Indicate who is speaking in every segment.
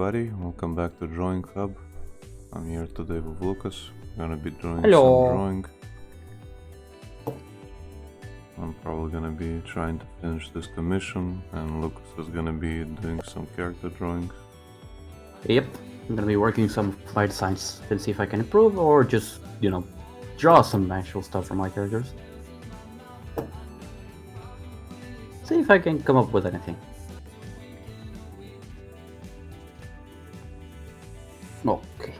Speaker 1: everybody, welcome back to Drawing Hub. I'm here today with Lucas. We're gonna be doing
Speaker 2: Hello.
Speaker 1: some drawing. I'm probably gonna be trying to finish this commission, and Lucas is gonna be doing some character drawings.
Speaker 2: Yep, I'm gonna be working some my designs and see if I can improve or just, draw some actual stuff for my characters. See if I can come up with anything. Okay.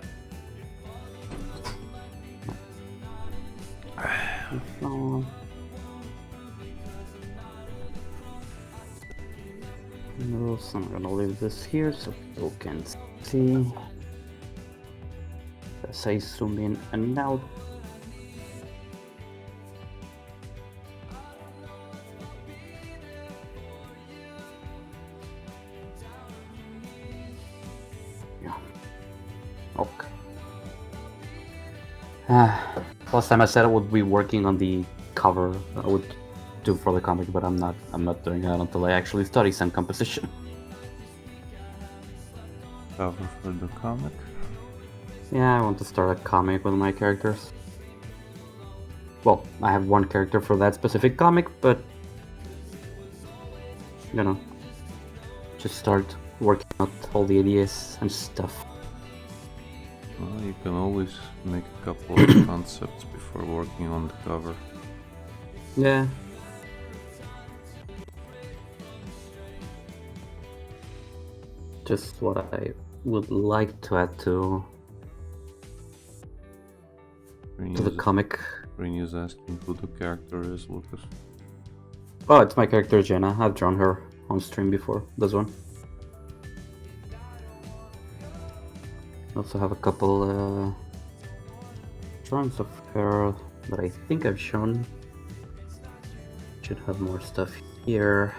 Speaker 2: So I'm gonna leave this here so people can see. As I zoom in and out. Yeah. Okay. Last time I said I would be working on the cover I would do for the comic, but I'm not doing that until I actually study some composition.
Speaker 1: Cover for the comic.
Speaker 2: Yeah, I want to start a comic with my characters. Well, I have one character for that specific comic, but just start working out all the ideas and stuff.
Speaker 1: Well, you can always make a couple of concepts before working on the cover.
Speaker 2: Yeah. Just what I would like to add to the comic.
Speaker 1: Rini's asking who the character is, Lucas.
Speaker 2: Oh, it's my character Jenna. I've drawn her on stream before. This one. I also have a couple drawings of her that I think I've shown. Should have more stuff here.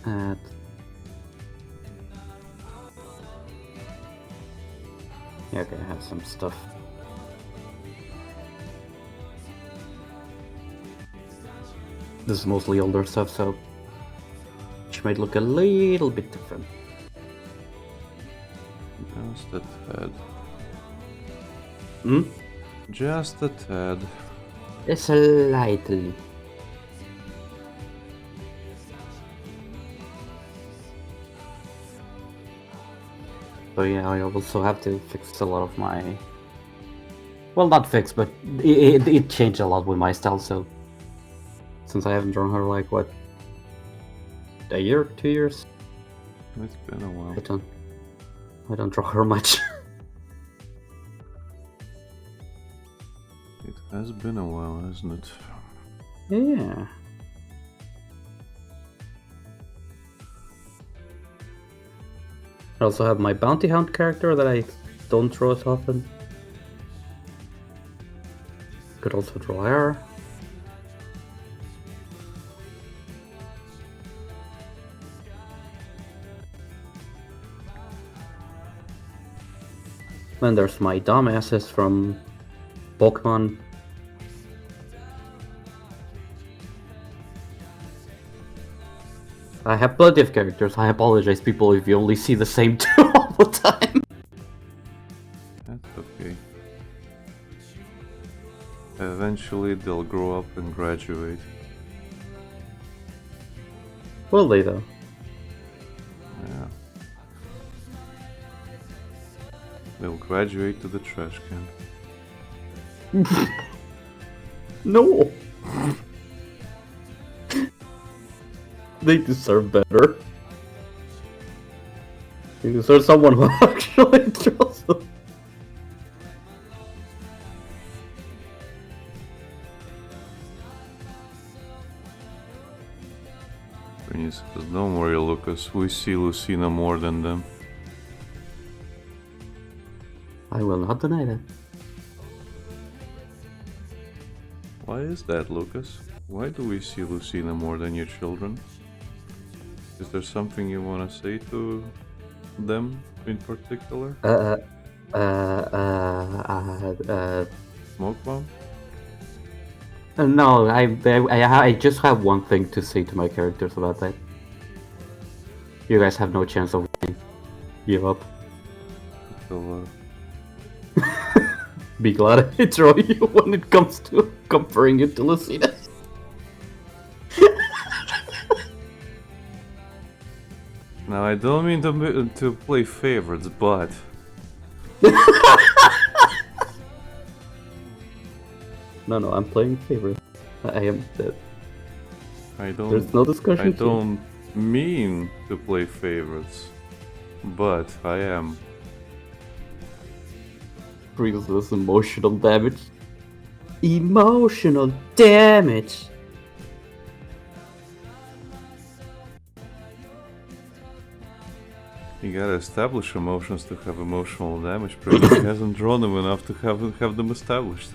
Speaker 2: Yeah, okay, I have some stuff. This is mostly older stuff, so she might look a little bit different.
Speaker 1: Just a tad.
Speaker 2: Hmm?
Speaker 1: Just a tad.
Speaker 2: Slightly. So yeah, I also have to fix a lot of my... Well, not fix, but it changed a lot with my style, so... Since I haven't drawn her like, what? A year? 2 years?
Speaker 1: It's been a while.
Speaker 2: I don't draw her much.
Speaker 1: It has been a while, hasn't it?
Speaker 2: Yeah. I also have my bounty hunt character that I don't draw as often. Could also draw her. Then there's my dumbasses from Pokemon. I have plenty of characters. I apologize, people, if you only see the same two all the time.
Speaker 1: That's okay. Eventually they'll grow up and graduate.
Speaker 2: Will they, though?
Speaker 1: Yeah. They'll graduate to the trash can.
Speaker 2: No! They deserve better. They deserve someone who actually draws them.
Speaker 1: Rini says, don't worry, Lucas, we see Lucina more than them.
Speaker 2: I will not deny that.
Speaker 1: Why is that, Lucas? Why do we see Lucina more than your children? Is there something you want to say to them in particular? Smoke bomb?
Speaker 2: No, I just have one thing to say to my characters about that. You guys have no chance of winning. Give up.
Speaker 1: So,
Speaker 2: Be glad I draw you when it comes to comparing it to Lucina.
Speaker 1: now I don't mean to play favorites, but
Speaker 2: No, I'm playing favorite. I am dead.
Speaker 1: I don't.
Speaker 2: There's no discussion.
Speaker 1: I don't mean to play favorites, but I am.
Speaker 2: Brings this emotional damage. Emotional damage.
Speaker 1: You gotta establish emotions to have emotional damage. Prince hasn't drawn them enough to have them established.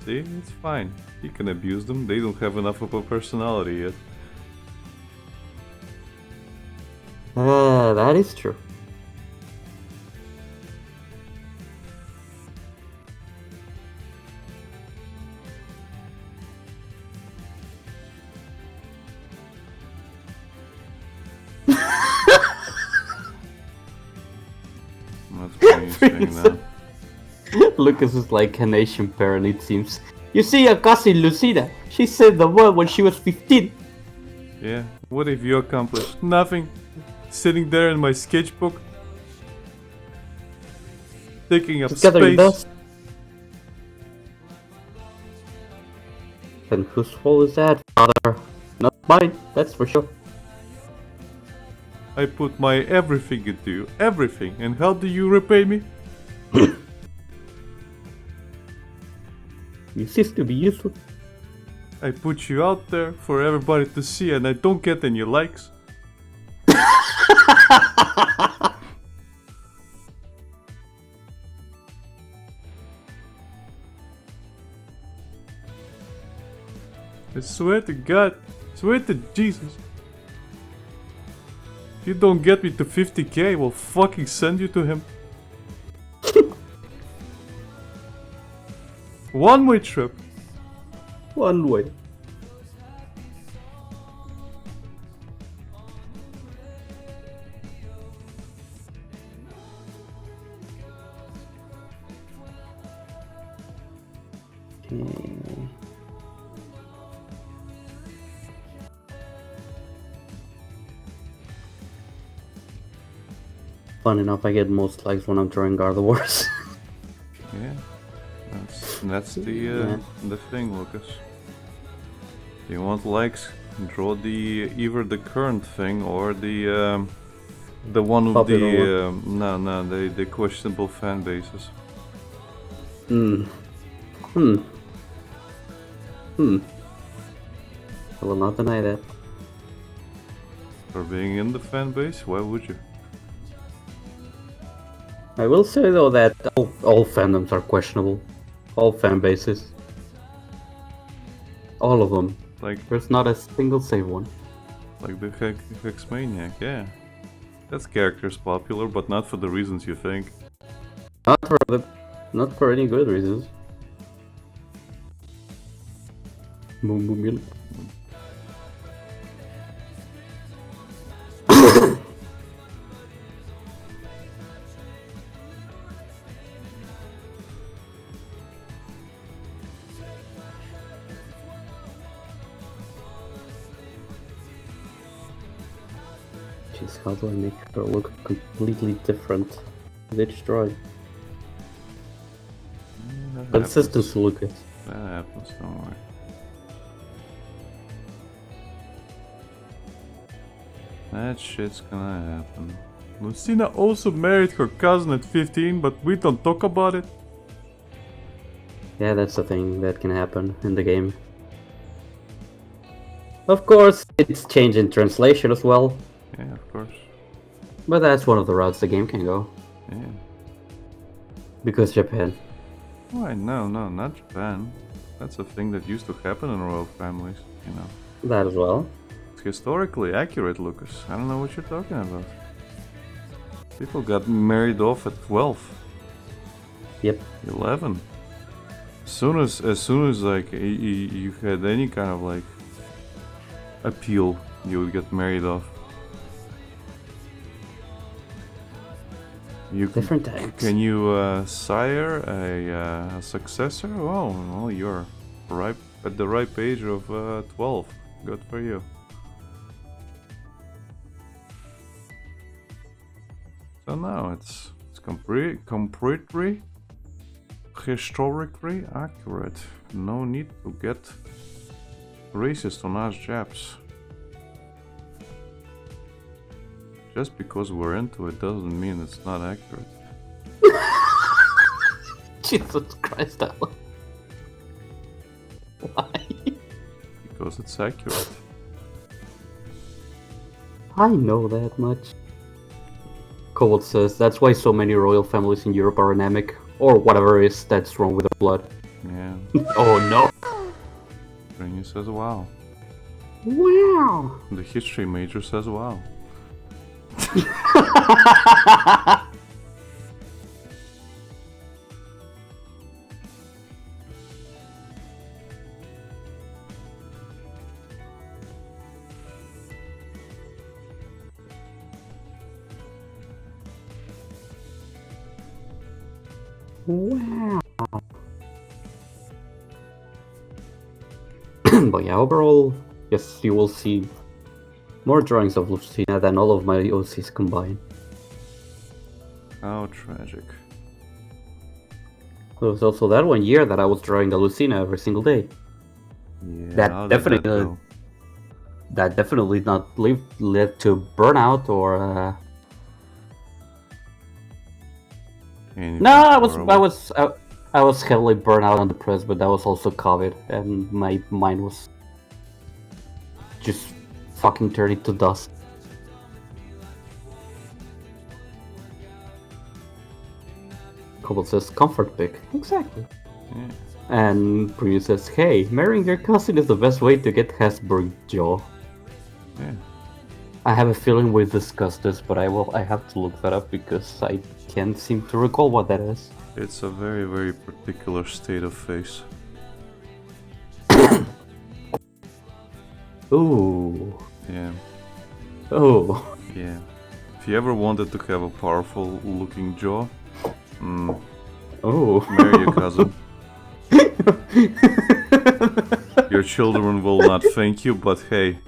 Speaker 1: See, it's fine. He can abuse them. They don't have enough of a personality yet.
Speaker 2: That is true.
Speaker 1: That's what you're saying now.
Speaker 2: Lucas is like an Asian parent, it seems. You see your cousin Lucina, she saved the world when she was 15.
Speaker 1: Yeah, what have you accomplished? Nothing. Sitting there in my sketchbook. Taking up
Speaker 2: Gathering
Speaker 1: space.
Speaker 2: dust. And whose fault is that, father? Not mine, that's for sure.
Speaker 1: I put my everything into you. Everything. And how do you repay me?
Speaker 2: You cease to be useful.
Speaker 1: I put you out there for everybody to see and I don't get any likes. I swear to God, swear to Jesus. If you don't get me to 50k, I will fucking send you to him. One-way trip.
Speaker 2: One way. Okay. Fun enough, I get most likes when I'm drawing Gardevoirs.
Speaker 1: Yeah, that's the thing, Lucas. You want likes? Draw either the current thing or the one with
Speaker 2: Popular
Speaker 1: the questionable fan bases.
Speaker 2: I will not deny that.
Speaker 1: For being in the fan base, why would you?
Speaker 2: I will say though that all fandoms are questionable. All fan bases. All of them.
Speaker 1: Like
Speaker 2: There's not a single safe one.
Speaker 1: Like the Hexmaniac, yeah. That character's popular, but not for the reasons you think.
Speaker 2: Not for any good reasons. Boom boom boom. Jeez, how do I make her look completely different with each drawing?
Speaker 1: That
Speaker 2: Consistency, Lucas.
Speaker 1: That happens, don't worry. That shit's gonna happen. Lucina also married her cousin at 15, but we don't talk about it.
Speaker 2: Yeah, that's the thing that can happen in the game. Of course, it's changed in translation as well,
Speaker 1: Yeah, of course.
Speaker 2: but that's one of the routes the game can go.
Speaker 1: Yeah.
Speaker 2: Because Japan.
Speaker 1: Why? No, not Japan. That's a thing that used to happen in royal families, you know.
Speaker 2: That as well.
Speaker 1: It's historically accurate, Lucas. I don't know what you're talking about. People got married off at 12.
Speaker 2: Yep.
Speaker 1: 11. As soon as like you had any kind of like appeal you would get married off? You
Speaker 2: Different types.
Speaker 1: Can you sire a successor? Oh, well, you're ripe at the ripe age of 12. Good for you. So now it's completely historically accurate. No need to get racist on us Japs. Just because we're into it doesn't mean it's not accurate.
Speaker 2: Jesus Christ, Alan. Why?
Speaker 1: Because it's accurate.
Speaker 2: I know that much. Cobalt says that's why so many royal families in Europe are anemic, or whatever is that's wrong with their blood.
Speaker 1: Yeah.
Speaker 2: Oh no!
Speaker 1: Rainy says wow.
Speaker 2: Wow!
Speaker 1: The history major says wow.
Speaker 2: Wow! But yeah, overall, yes, you will see more drawings of Lucina than all of my OCs combined.
Speaker 1: How tragic.
Speaker 2: There was also that one year that I was drawing the Lucina every single day.
Speaker 1: Yeah,
Speaker 2: That
Speaker 1: how did
Speaker 2: definitely-
Speaker 1: that go?
Speaker 2: That definitely not led to burnout or
Speaker 1: Anything
Speaker 2: no,
Speaker 1: horrible?
Speaker 2: I was heavily burnt out and depressed, but that was also COVID, and my mind was just fucking turning to dust. Cobalt says comfort pick. Exactly.
Speaker 1: Yeah.
Speaker 2: And Preview says, hey, marrying your cousin is the best way to get Hasbro, Joe.
Speaker 1: Yeah.
Speaker 2: I have a feeling we discussed this, but I have to look that up because I can't seem to recall what that is.
Speaker 1: It's a very, very particular state of face.
Speaker 2: Ooh.
Speaker 1: Yeah.
Speaker 2: Oh.
Speaker 1: Yeah. If you ever wanted to have a powerful looking jaw,
Speaker 2: Oh.
Speaker 1: marry your cousin. Your children will not thank you, but hey.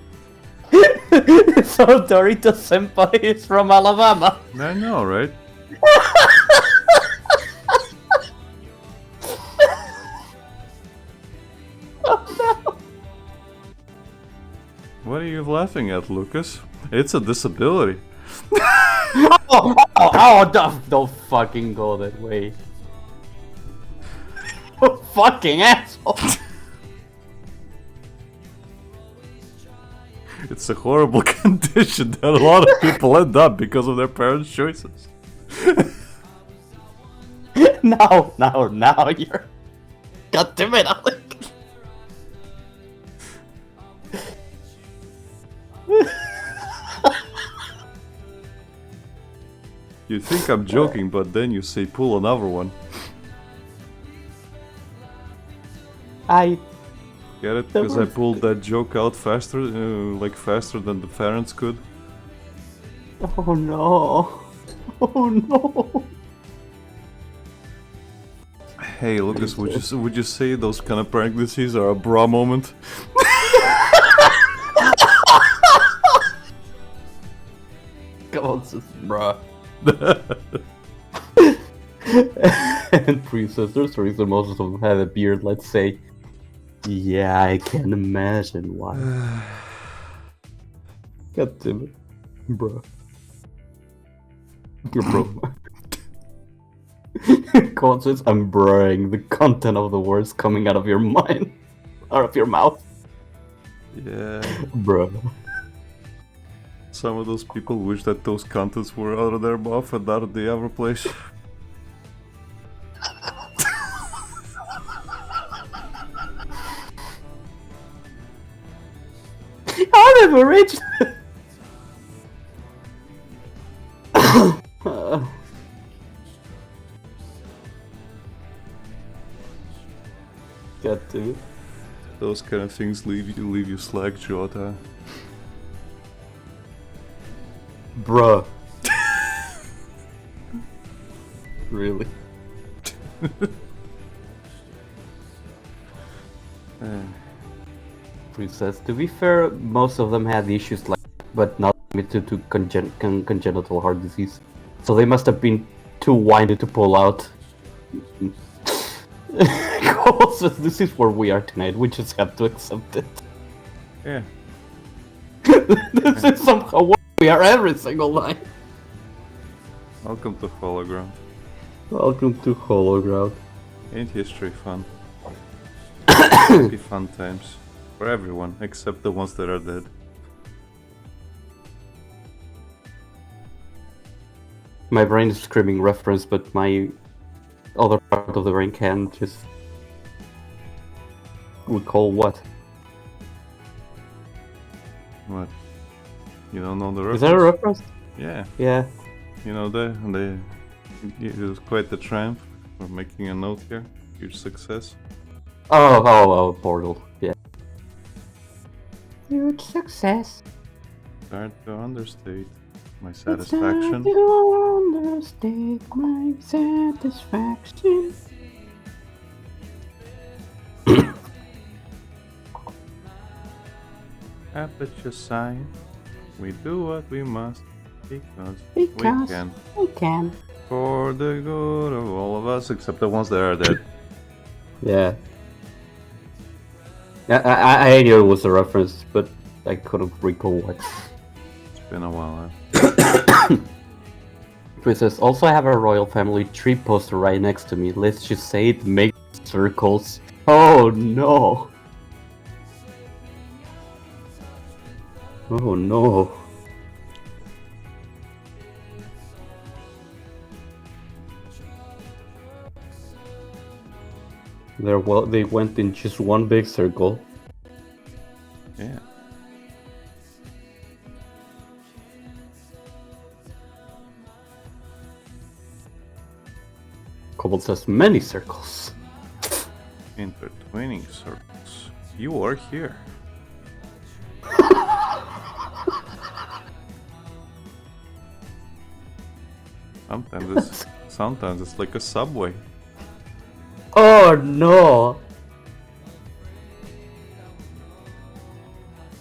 Speaker 2: So Dorito Senpai is from Alabama.
Speaker 1: I know, right? What are you laughing at, Lucas? It's a disability.
Speaker 2: Don't fucking go that way. Fucking asshole.
Speaker 1: It's a horrible condition that a lot of people end up because of their parents' choices.
Speaker 2: Now you're... God damn it, Alec.
Speaker 1: You think I'm joking, but then you say pull another one.
Speaker 2: I...
Speaker 1: Get it? Because I pulled that joke out faster, faster than the parents could.
Speaker 2: Oh no. Oh no.
Speaker 1: Hey, Lucas, would you say those kind of pregnancies are a bra moment?
Speaker 2: Come on, sis, bruh. And Princess, there's a reason most of them have a beard, let's say. Yeah, I can imagine why. God damn it. Bruh. Bro. God says I'm bruhing the content of the words coming out of your mind. Out of your mouth.
Speaker 1: Yeah.
Speaker 2: Bruh.
Speaker 1: Some of those people wish that those contents were out of their mouth and not in the other place.
Speaker 2: I never reached. God damn it.
Speaker 1: Those kind of things leave you slack-jawed, huh?
Speaker 2: Bruh. Really? Princess. To be fair, most of them had issues like, but not limited to congenital heart disease. So they must have been too whiny to pull out. So this is where we are tonight. We just have to accept it.
Speaker 1: Yeah.
Speaker 2: This is somehow where we are every single night.
Speaker 1: Welcome to Hologram.
Speaker 2: Welcome to Hologram.
Speaker 1: Ain't history fun? Happy fun times. For everyone, except the ones that are dead.
Speaker 2: My brain is screaming reference, but my other part of the brain can't just recall what.
Speaker 1: What? You don't know the
Speaker 2: Is
Speaker 1: reference?
Speaker 2: that a reference?
Speaker 1: Yeah.
Speaker 2: Yeah.
Speaker 1: You know, it was quite the triumph. We're making a note here. Huge success.
Speaker 2: Oh, Portal. Yeah. Huge success.
Speaker 1: Hard to understate my
Speaker 2: It's hard
Speaker 1: satisfaction.
Speaker 2: to understate my satisfaction.
Speaker 1: Aperture sign. We do what we must because we can.
Speaker 2: We can.
Speaker 1: For the good of all of us, except the ones that are dead.
Speaker 2: Yeah. I knew it was a reference, but I couldn't recall what.
Speaker 1: It's been a while. Huh?
Speaker 2: Princess, also I have a royal family tree poster right next to me. Let's just say it makes circles. Oh no. Oh no. They went in just one big circle.
Speaker 1: Yeah.
Speaker 2: Cobalt says many circles.
Speaker 1: Intertwining circles. You are here. Sometimes it's like a subway.
Speaker 2: Oh no!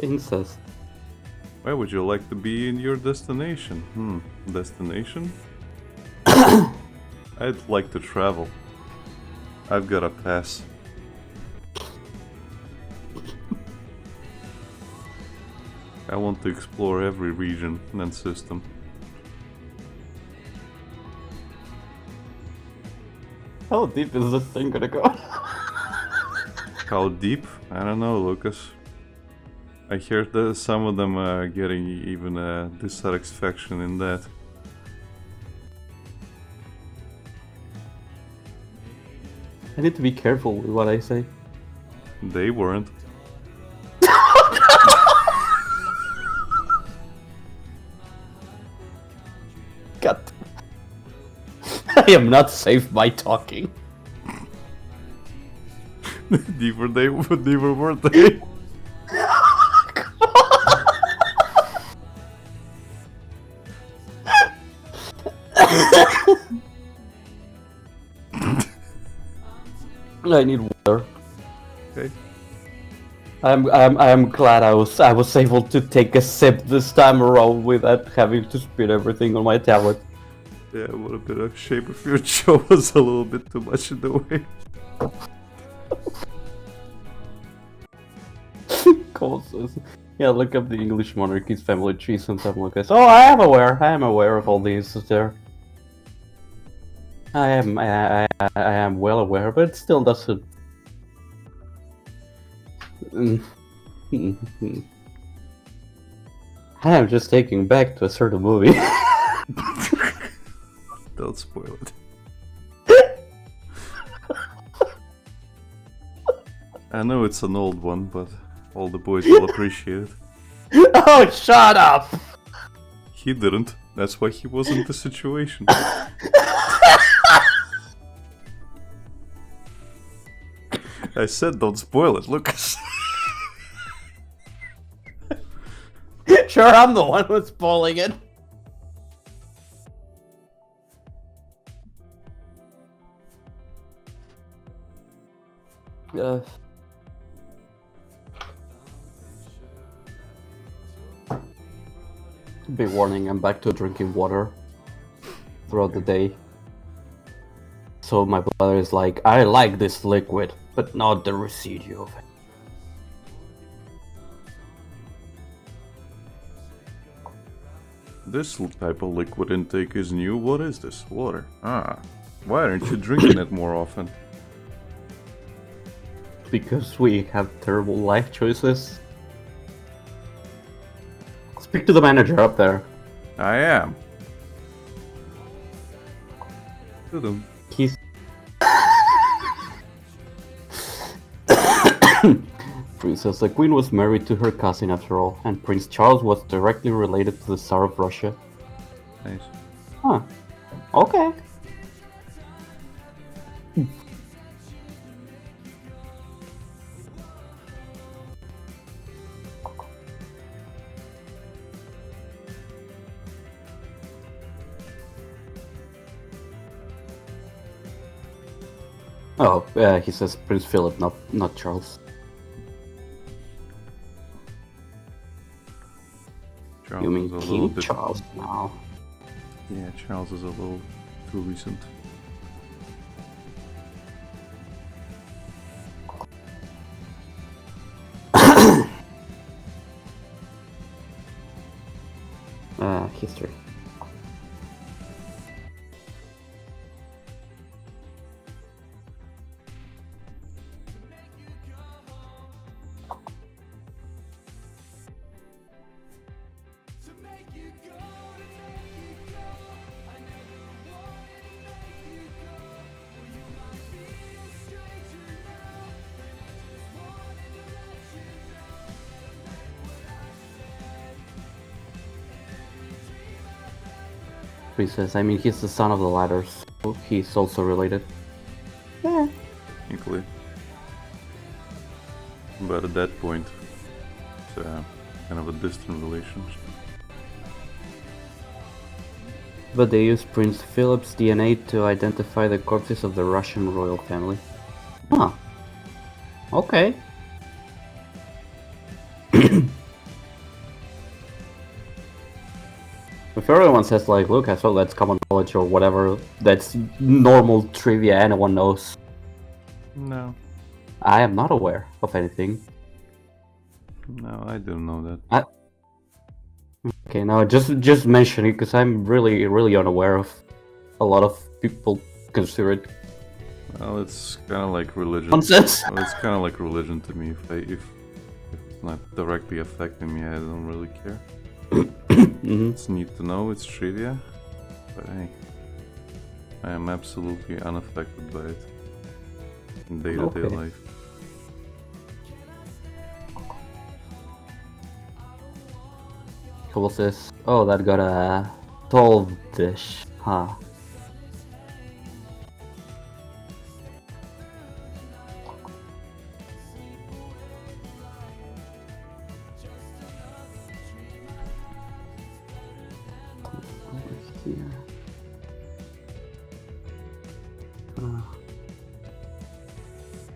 Speaker 2: Incest.
Speaker 1: Where would you like to be in your destination? Destination? I'd like to travel. I've got a pass. I want to explore every region and system.
Speaker 2: How deep is this thing gonna go?
Speaker 1: How deep? I don't know, Lucas. I hear that some of them are getting even dissatisfaction in that.
Speaker 2: I need to be careful with what I say.
Speaker 1: They weren't.
Speaker 2: God. I am not safe by talking.
Speaker 1: Neither were they.
Speaker 2: I need water.
Speaker 1: Okay.
Speaker 2: I'm glad I was able to take a sip this time around without having to spit everything on my tablet.
Speaker 1: Yeah, what a bit of shape of your jaw was a little bit too much in the way.
Speaker 2: Cole says, yeah, look up the English monarchy's family tree sometime like this. Oh, I am aware of all these there. I am well aware, but it still doesn't. I am just taking back to a certain movie.
Speaker 1: Don't spoil it. I know it's an old one, but all the boys will appreciate it.
Speaker 2: Oh, shut up!
Speaker 1: He didn't. That's why he was in the situation. I said don't spoil it, Lucas.
Speaker 2: Sure, I'm the one who's spoiling it. Big warning, I'm back to drinking water throughout the day. So my brother is like, I like this liquid, but not the residue of it.
Speaker 1: This type of liquid intake is new. What is this? Water. Ah. Why aren't you drinking it more often?
Speaker 2: Because we have terrible life choices. Speak to the manager up there.
Speaker 1: I am. To them.
Speaker 2: He's... Princess, the Queen was married to her cousin after all, and Prince Charles was directly related to the Tsar of Russia.
Speaker 1: Nice.
Speaker 2: Huh. Okay. Oh, he says Prince Philip, not Charles.
Speaker 1: Charles
Speaker 2: You mean
Speaker 1: is a little
Speaker 2: King
Speaker 1: bit...
Speaker 2: Charles now?
Speaker 1: Yeah, Charles is a little too recent.
Speaker 2: History. Princess, I mean, he's the son of the ladders, so he's also related. Yeah.
Speaker 1: Equally. But at that point, it's kind of a distant relationship.
Speaker 2: But they used Prince Philip's DNA to identify the corpses of the Russian royal family. Huh. Okay. If everyone says like, look, I thought that's common knowledge or whatever, that's normal trivia anyone knows.
Speaker 1: No.
Speaker 2: I am not aware of anything.
Speaker 1: No, I don't know that.
Speaker 2: Okay, now just mention it because I'm really unaware of a lot of people consider it
Speaker 1: Well, it's kind of like religion.
Speaker 2: nonsense.
Speaker 1: Well, it's kind of like religion to me. If it's not directly affecting me, I don't really care. It's neat to know, it's trivia, but hey, I am absolutely unaffected by it in day-to-day
Speaker 2: Okay.
Speaker 1: life.
Speaker 2: Couple says, oh, that got a 12 dish, huh? Here.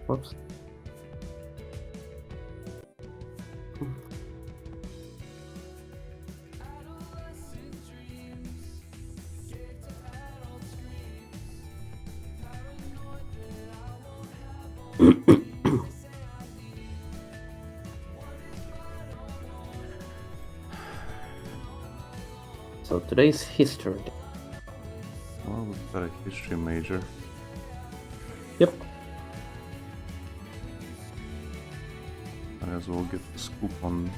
Speaker 2: Whoops. So today's history.
Speaker 1: Well, we've got a history major.
Speaker 2: Yep.
Speaker 1: Might as well get the scoop on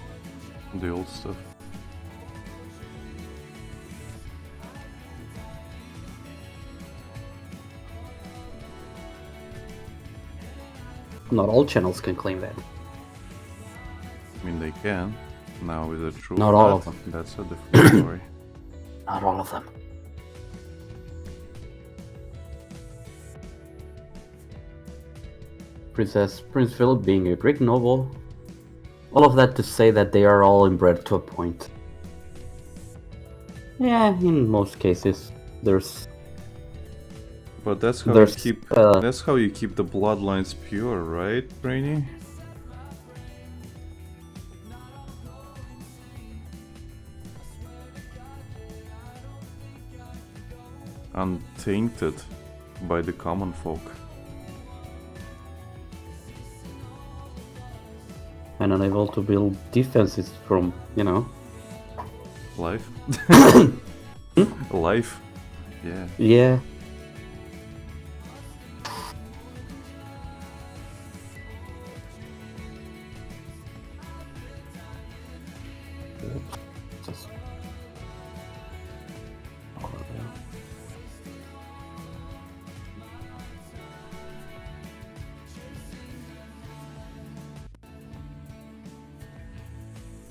Speaker 1: the old stuff.
Speaker 2: Not all channels can claim that.
Speaker 1: I mean, they can. Now, is it true?
Speaker 2: Not all of them.
Speaker 1: That's a different story.
Speaker 2: Not all of them. Prince Philip being a Greek noble. All of that to say that they are all inbred to a point. Yeah, in most cases, there's
Speaker 1: But that's how
Speaker 2: There's,
Speaker 1: you keep that's how you keep the bloodlines pure, right, Brainy? Untainted by the common folk.
Speaker 2: and unable to build defenses from,
Speaker 1: Life? Life? Yeah.
Speaker 2: Yeah. Just-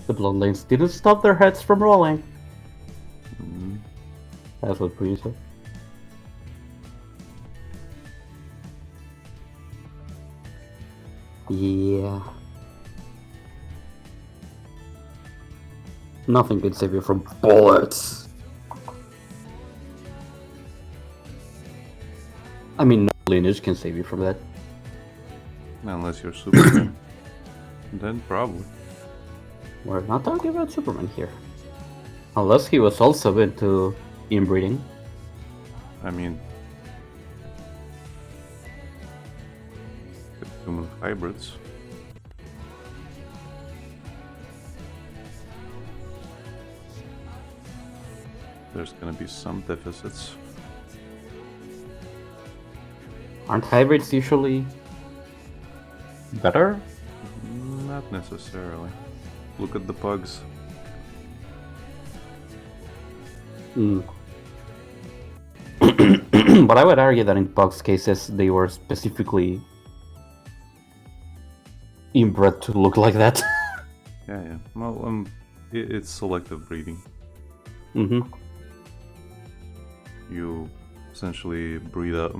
Speaker 2: The bloodlines didn't stop their heads from rolling.
Speaker 1: Mm.
Speaker 2: That's what Bree said. Yeah. Nothing can save you from bullets. I mean, no lineage can save you from that.
Speaker 1: Unless you're Superman. Then probably.
Speaker 2: We're not talking about Superman here. Unless he was also into inbreeding.
Speaker 1: I mean, human hybrids. There's gonna be some deficits.
Speaker 2: Aren't hybrids usually better?
Speaker 1: Not necessarily. Look at the pugs.
Speaker 2: But I would argue that in Pug's cases, they were specifically inbred to look like that.
Speaker 1: Yeah. Well, it's selective breeding.
Speaker 2: Mm-hmm.
Speaker 1: You essentially breed out,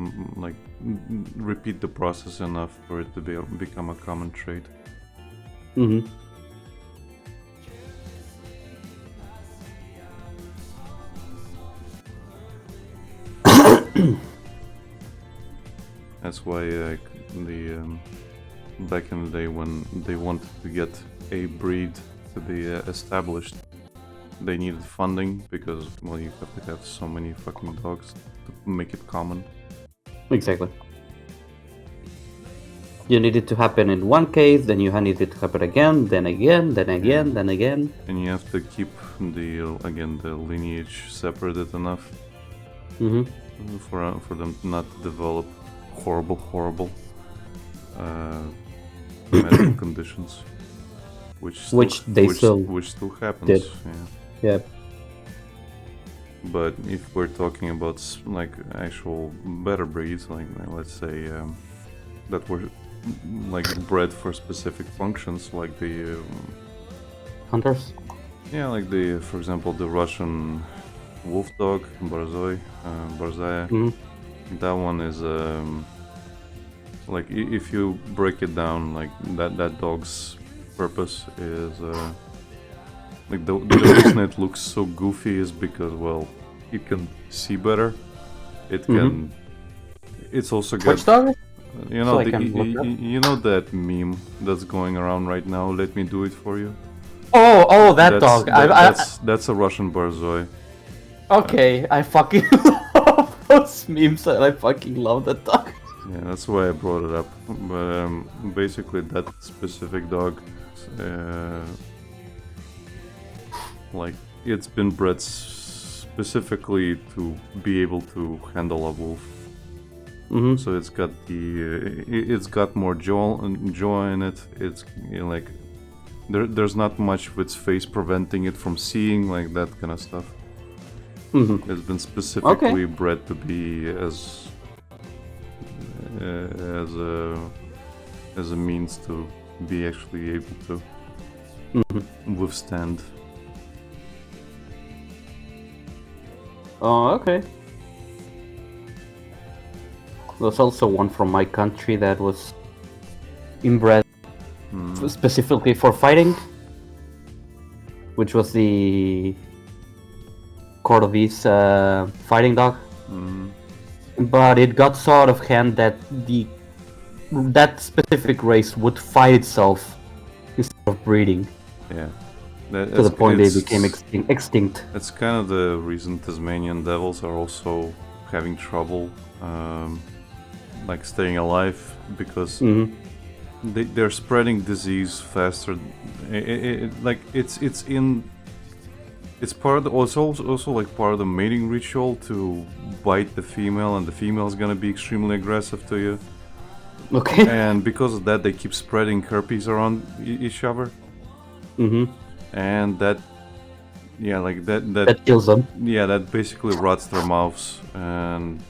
Speaker 1: repeat the process enough for it to become a common trait.
Speaker 2: Mm-hmm.
Speaker 1: That's why back in the day when they wanted to get a breed to be established, they needed funding because, well, you have to have so many fucking dogs to make it common.
Speaker 2: Exactly. You need it to happen in one case, then you need it to happen again, then again, then again, then again.
Speaker 1: And you have to keep the lineage separated enough for them not to develop horrible medical conditions, which still happens.
Speaker 2: Did. Yeah.
Speaker 1: But if we're talking about like actual better breeds, like let's say that were like bred for specific functions, like the
Speaker 2: Hunters?
Speaker 1: yeah, like for example, the Russian wolf dog, Borzoi, Borzaya. That one is like if you break it down, like that dog's purpose is like the reason it looks so goofy is because, well, it can see better. It can. It's also got.
Speaker 2: Which dog?
Speaker 1: You know, you know that meme that's going around right now. Let me do it for you.
Speaker 2: Oh, that dog.
Speaker 1: That's a Russian Borzoi.
Speaker 2: Okay, I fucking love those memes, and I fucking love that dog.
Speaker 1: Yeah, that's why I brought it up. But basically, that specific dog, like it's been bred specifically to be able to handle a wolf. So it's got it's got more jaw in it. It's like there's not much with its face preventing it from seeing, like that kind of stuff. It's been specifically bred to be as a means to be actually able to withstand.
Speaker 2: Oh, okay. There's also one from my country that was inbred specifically for fighting, which was the Cordovese fighting dog. but it got so out of hand that that specific race would fight itself instead of breeding.
Speaker 1: Yeah.
Speaker 2: To the point they became extinct.
Speaker 1: That's kind of the reason Tasmanian devils are also having trouble, like staying alive, because they're spreading disease faster. It's part of it's also like part of the mating ritual to bite the female, and the female is gonna be extremely aggressive to you.
Speaker 2: Okay.
Speaker 1: And because of that, they keep spreading herpes around each other. And that
Speaker 2: kills them.
Speaker 1: Yeah, that basically rots their mouths, and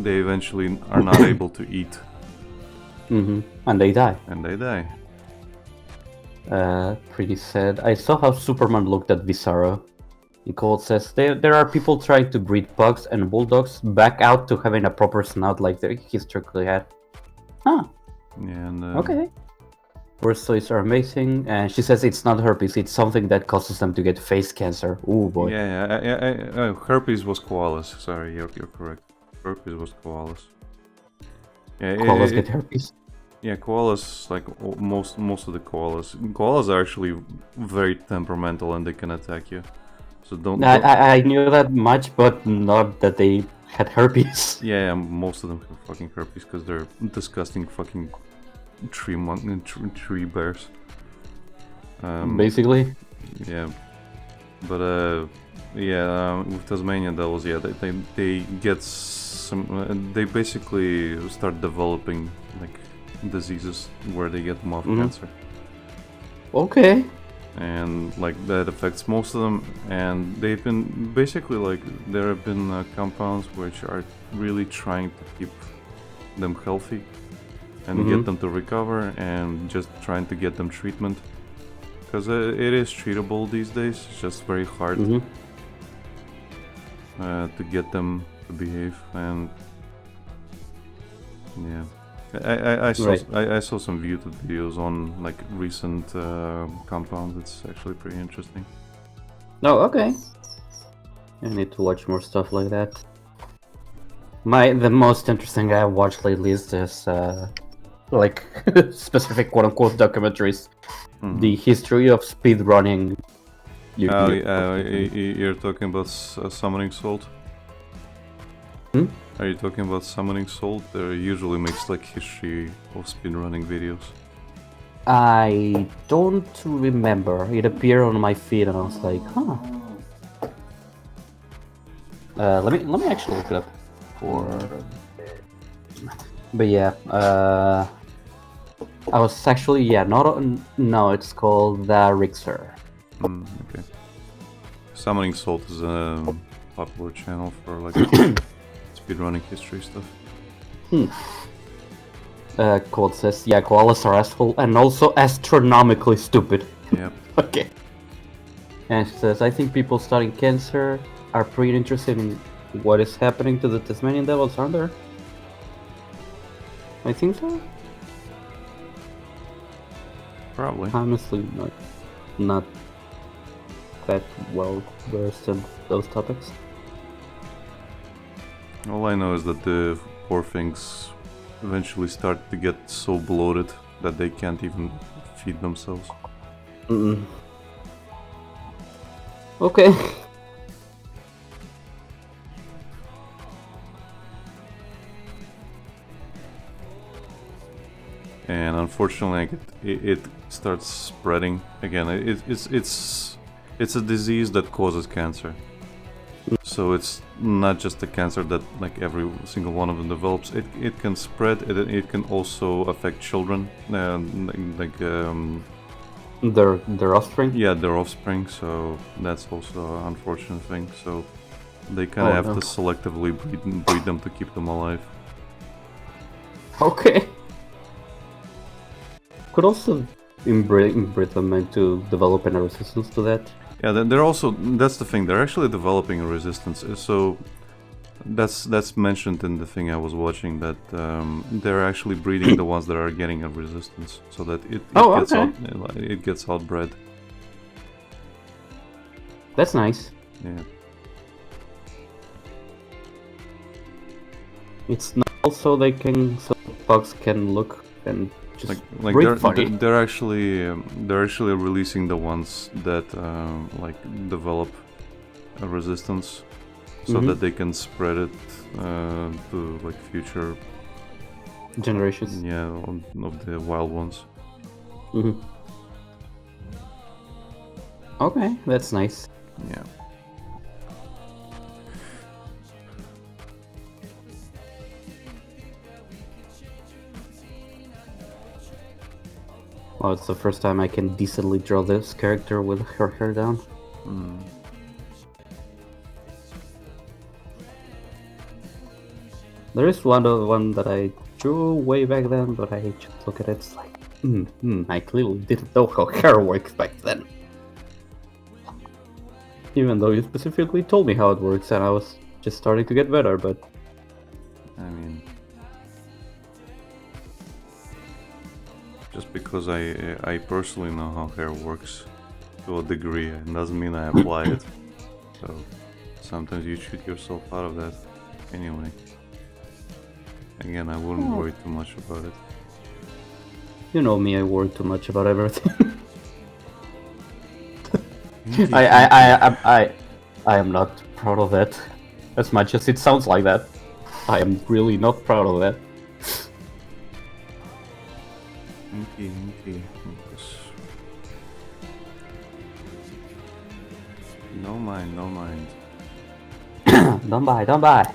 Speaker 1: they eventually are not able to eat.
Speaker 2: And they die. Pretty sad. I saw how Superman looked at Visara. Nicole says there are people trying to breed pugs and bulldogs back out to having a proper snout like they historically had. Huh.
Speaker 1: Yeah, and
Speaker 2: okay. Burstoids are amazing, and she says it's not herpes, it's something that causes them to get face cancer. Ooh boy.
Speaker 1: Yeah. Herpes was koalas. Sorry, you're correct. Herpes was koalas. Yeah,
Speaker 2: koalas get herpes?
Speaker 1: Yeah, koalas, like most of the koalas. Koalas are actually very temperamental and they can attack you. So don't.
Speaker 2: I knew that much, but not that they had herpes.
Speaker 1: Yeah, most of them have fucking herpes because they're disgusting fucking tree bears.
Speaker 2: Basically.
Speaker 1: Yeah, but with Tasmanian devils, yeah, they get some. They basically start developing like diseases where they get mouth cancer.
Speaker 2: Okay.
Speaker 1: And like that affects most of them, and they've been basically like there have been compounds which are really trying to keep them healthy and get them to recover, and just trying to get them treatment, because it is treatable these days. It's just very hard to get them to behave. And yeah, I saw some YouTube videos on like recent compounds. It's actually pretty interesting.
Speaker 2: Oh, okay. I need to watch more stuff like that. The most interesting I watched lately is this like specific quote-unquote documentaries. The history of speedrunning.
Speaker 1: You're talking about Summoning Salt? Are you talking about Summoning Salt? There usually makes like history of speedrunning videos.
Speaker 2: I don't remember. It appeared on my feed and I was like, huh. Let me actually look it up. But yeah, I was actually no, it's called the Rixer.
Speaker 1: Okay. Summoning Salt is a popular channel for like speedrunning history stuff.
Speaker 2: Quote says, yeah, koalas are asshole and also astronomically stupid.
Speaker 1: Yep.
Speaker 2: Okay. And she says, I think people studying cancer are pretty interested in what is happening to the Tasmanian devils, aren't there? I think so.
Speaker 1: Probably.
Speaker 2: Honestly, not that well versed in those topics.
Speaker 1: All I know is that the poor things eventually start to get so bloated that they can't even feed themselves.
Speaker 2: Okay.
Speaker 1: And unfortunately, it starts spreading again. It's a disease that causes cancer. So it's not just a cancer that like every single one of them develops. It can spread. It can also affect children,
Speaker 2: their offspring.
Speaker 1: Yeah, their offspring. So that's also an unfortunate thing. So they kind of have to selectively breed them to keep them alive.
Speaker 2: Okay. Could also inbreed them into developing a resistance to that.
Speaker 1: Yeah, they're also, that's the thing, they're actually developing a resistance. So that's mentioned in the thing I was watching, that they're actually breeding the ones that are getting a resistance, so that it gets outbred.
Speaker 2: That's nice.
Speaker 1: Yeah.
Speaker 2: It's not also so bugs can look and just
Speaker 1: like
Speaker 2: breathe funny.
Speaker 1: they're actually releasing the ones that like develop a resistance, so that they can spread it to like future
Speaker 2: generations.
Speaker 1: Yeah, of the wild ones.
Speaker 2: Okay, that's nice.
Speaker 1: Yeah.
Speaker 2: Well, it's the first time I can decently draw this character with her hair down. There is one that I drew way back then, but I just look at it, it's like, I clearly didn't know how hair works back then. Even though you specifically told me how it works, and I was just starting to get better, but...
Speaker 1: I mean... Just because I personally know how hair works to a degree, it doesn't mean I apply it. So sometimes you shoot yourself out of that anyway. Again, I wouldn't worry too much about it.
Speaker 2: You know me, I worry too much about everything. I am not proud of that. As much as it sounds like that. I am really not proud of that.
Speaker 1: Okay. No mind.
Speaker 2: Don't buy.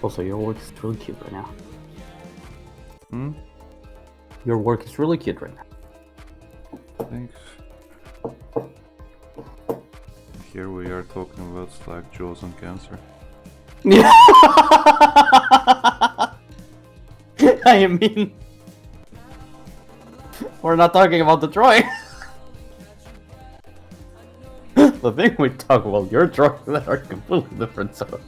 Speaker 2: Also, your work is really cute right now. Your work is really cute right now.
Speaker 1: Thanks. Here we are talking about slack jaws and cancer.
Speaker 2: Yeah. I mean, we're not talking about the drawing. The thing we talk about, your drawings that are completely different. So,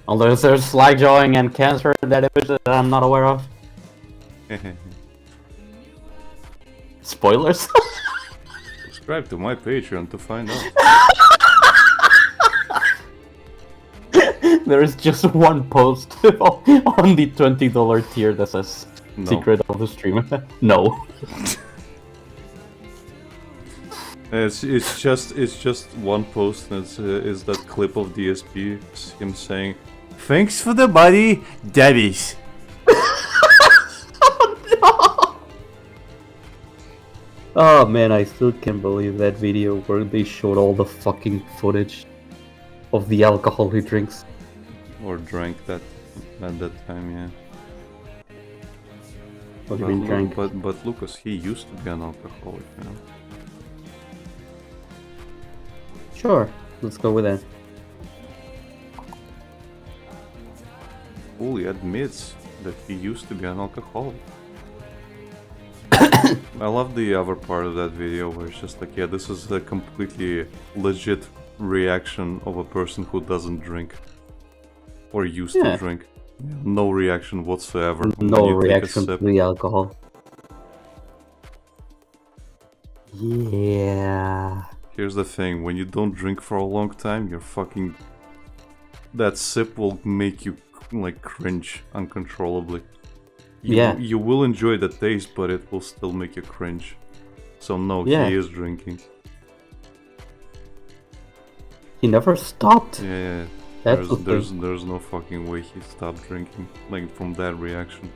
Speaker 2: unless there's slack drawing and cancer in that image that I'm not aware of. Spoilers.
Speaker 1: Subscribe to my Patreon to find out.
Speaker 2: There is just one post on the $20 tier that says secret of the stream. No.
Speaker 1: It's just one post, and it's that clip of DSP, him saying, "Thanks for the body, daddies."
Speaker 2: Oh man, I still can't believe that video where they showed all the fucking footage of the alcohol he drinks.
Speaker 1: Or drank that at that time, yeah.
Speaker 2: What do you mean drank?
Speaker 1: But Lucas, he used to be an alcoholic, you know?
Speaker 2: Sure, let's go with that.
Speaker 1: Fully admits that he used to be an alcoholic. I love the other part of that video where it's just like, yeah, this is a completely legit reaction of a person who doesn't drink. Or used to drink. No reaction whatsoever.
Speaker 2: No reaction to the alcohol. Yeah.
Speaker 1: Here's the thing, when you don't drink for a long time, you're fucking... That sip will make you, like, cringe uncontrollably. You will enjoy the taste, but it will still make you cringe. So no, he is drinking.
Speaker 2: He never stopped.
Speaker 1: Yeah. There's no fucking way he stopped drinking, like, from that reaction.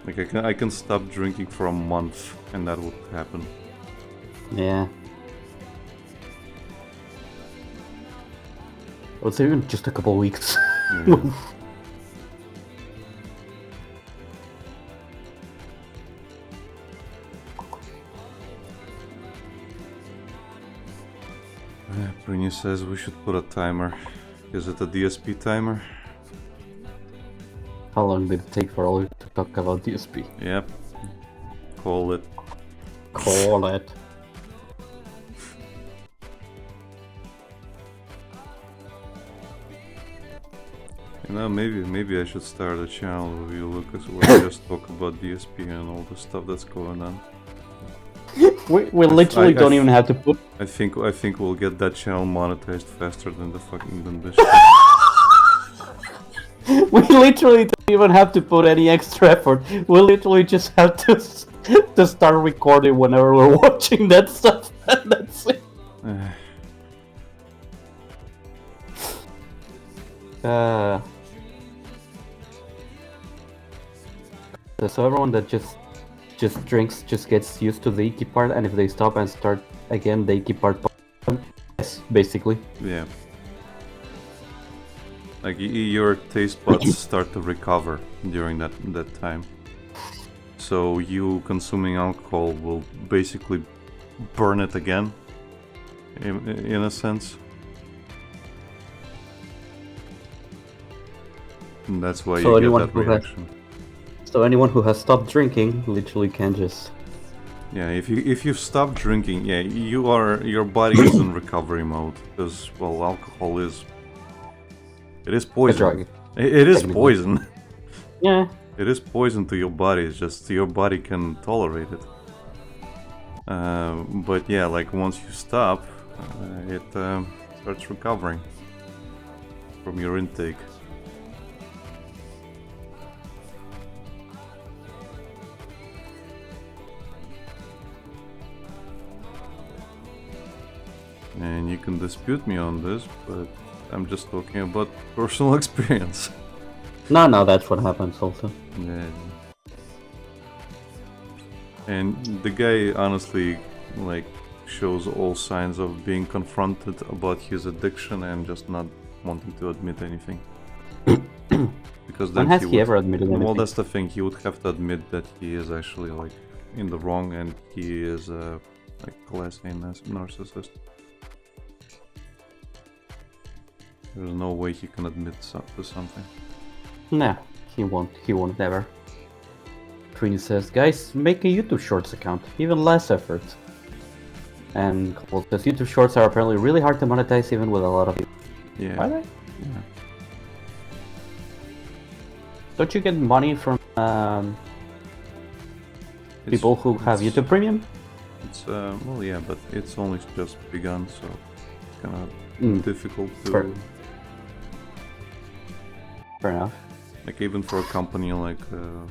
Speaker 1: Like, I can stop drinking for a month, and that would happen.
Speaker 2: Yeah. Well, it's even just a couple weeks. Yeah.
Speaker 1: Brini says we should put a timer. Is it a DSP timer?
Speaker 2: How long did it take for all to talk about DSP?
Speaker 1: Yep. Call it.
Speaker 2: Call it.
Speaker 1: You know, maybe I should start a channel with you, Lucas, where we just talk about DSP and all the stuff that's going on.
Speaker 2: We literally don't even have to put.
Speaker 1: I think we'll get that channel monetized faster than this.
Speaker 2: We literally don't even have to put any extra effort. We literally just have to start recording whenever we're watching that stuff, and that's it. So everyone that just drinks just gets used to the icky part, and if they stop and start again, the icky part. Yes, basically.
Speaker 1: Yeah. Like your taste buds start to recover during that time. So you consuming alcohol will basically burn it again, in a sense. And that's why you get that reaction.
Speaker 2: So anyone who has stopped drinking literally can just.
Speaker 1: Yeah, if you stop drinking, yeah, your body is in recovery mode because, well, alcohol is. It is poison. It is poison.
Speaker 2: Yeah.
Speaker 1: It is poison to your body. It's just your body can tolerate it. But yeah, like once you stop, it starts recovering from your intake. And you can dispute me on this, but I'm just talking about personal experience.
Speaker 2: No, that's what happens also.
Speaker 1: Yeah. And the guy honestly, like, shows all signs of being confronted about his addiction and just not wanting to admit anything. Because then
Speaker 2: when has he ever admitted anything?
Speaker 1: Well, that's the thing. He would have to admit that he is actually like in the wrong and he is like class A narcissist. There's no way he can admit to something.
Speaker 2: Nah, he won't. He won't ever. Trini says, guys, make a YouTube Shorts account. Even less effort. And Cole says, YouTube Shorts are apparently really hard to monetize even with a lot of people.
Speaker 1: Yeah.
Speaker 2: Are they?
Speaker 1: Yeah.
Speaker 2: Don't you get money from people who have YouTube Premium?
Speaker 1: It's well, yeah, but it's only just begun, so it's kind of difficult to.
Speaker 2: Fair enough.
Speaker 1: Like even for a company like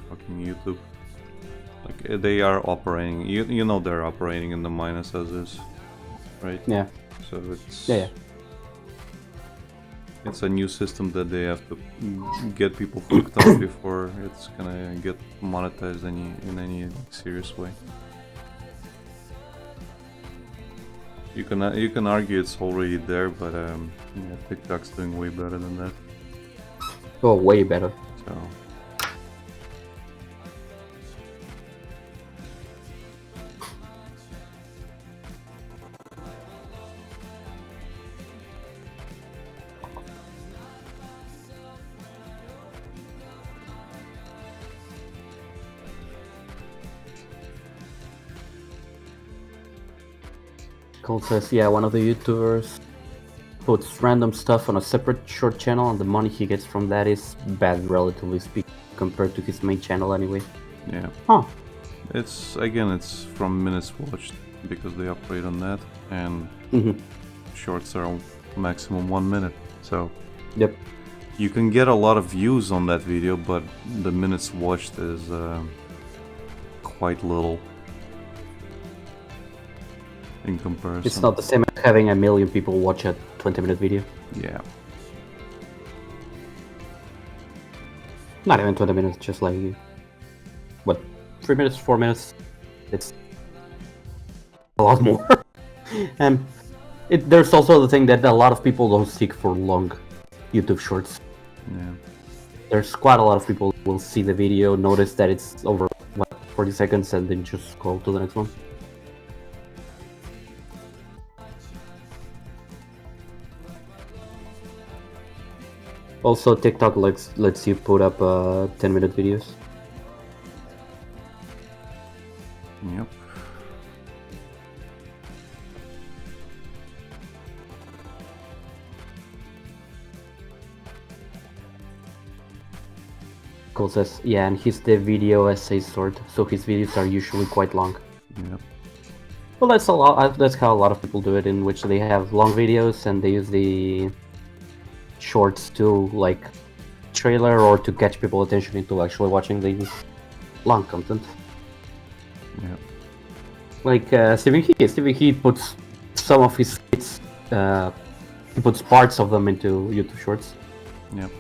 Speaker 1: fucking YouTube, like they are operating. You know they're operating in the minus as is, right?
Speaker 2: Yeah.
Speaker 1: So it's
Speaker 2: yeah.
Speaker 1: It's a new system that they have to get people hooked on before it's gonna get monetized in any serious way. You can argue it's already there, but yeah, TikTok's doing way better than that.
Speaker 2: Oh, way better.
Speaker 1: So.
Speaker 2: Cole says, yeah, one of the YouTubers puts random stuff on a separate short channel, and the money he gets from that is bad, relatively speaking, compared to his main channel anyway.
Speaker 1: Yeah.
Speaker 2: Huh.
Speaker 1: It's from minutes watched because they operate on that, and shorts are maximum 1 minute. So.
Speaker 2: Yep.
Speaker 1: You can get a lot of views on that video, but the minutes watched is quite little in comparison.
Speaker 2: It's not the same as having 1 million people watch a 20-minute video.
Speaker 1: Yeah.
Speaker 2: Not even 20 minutes, just like, what, 3 minutes, 4 minutes? It's a lot more. And there's also the thing that a lot of people don't seek for long YouTube shorts.
Speaker 1: Yeah.
Speaker 2: There's quite a lot of people who will see the video, notice that it's over, 40 seconds, and then just scroll to the next one. Also, TikTok lets you put up 10-minute videos.
Speaker 1: Yep.
Speaker 2: Cole says, yeah, and he's the video essay sort, so his videos are usually quite long.
Speaker 1: Yep.
Speaker 2: Well, that's a lot. That's how a lot of people do it, in which they have long videos and they use the shorts to like trailer or to catch people attention into actually watching the long content.
Speaker 1: Yep.
Speaker 2: Like Stephen Key. Stephen Key puts some of his skits, he puts parts of them into YouTube Shorts.
Speaker 1: Yep.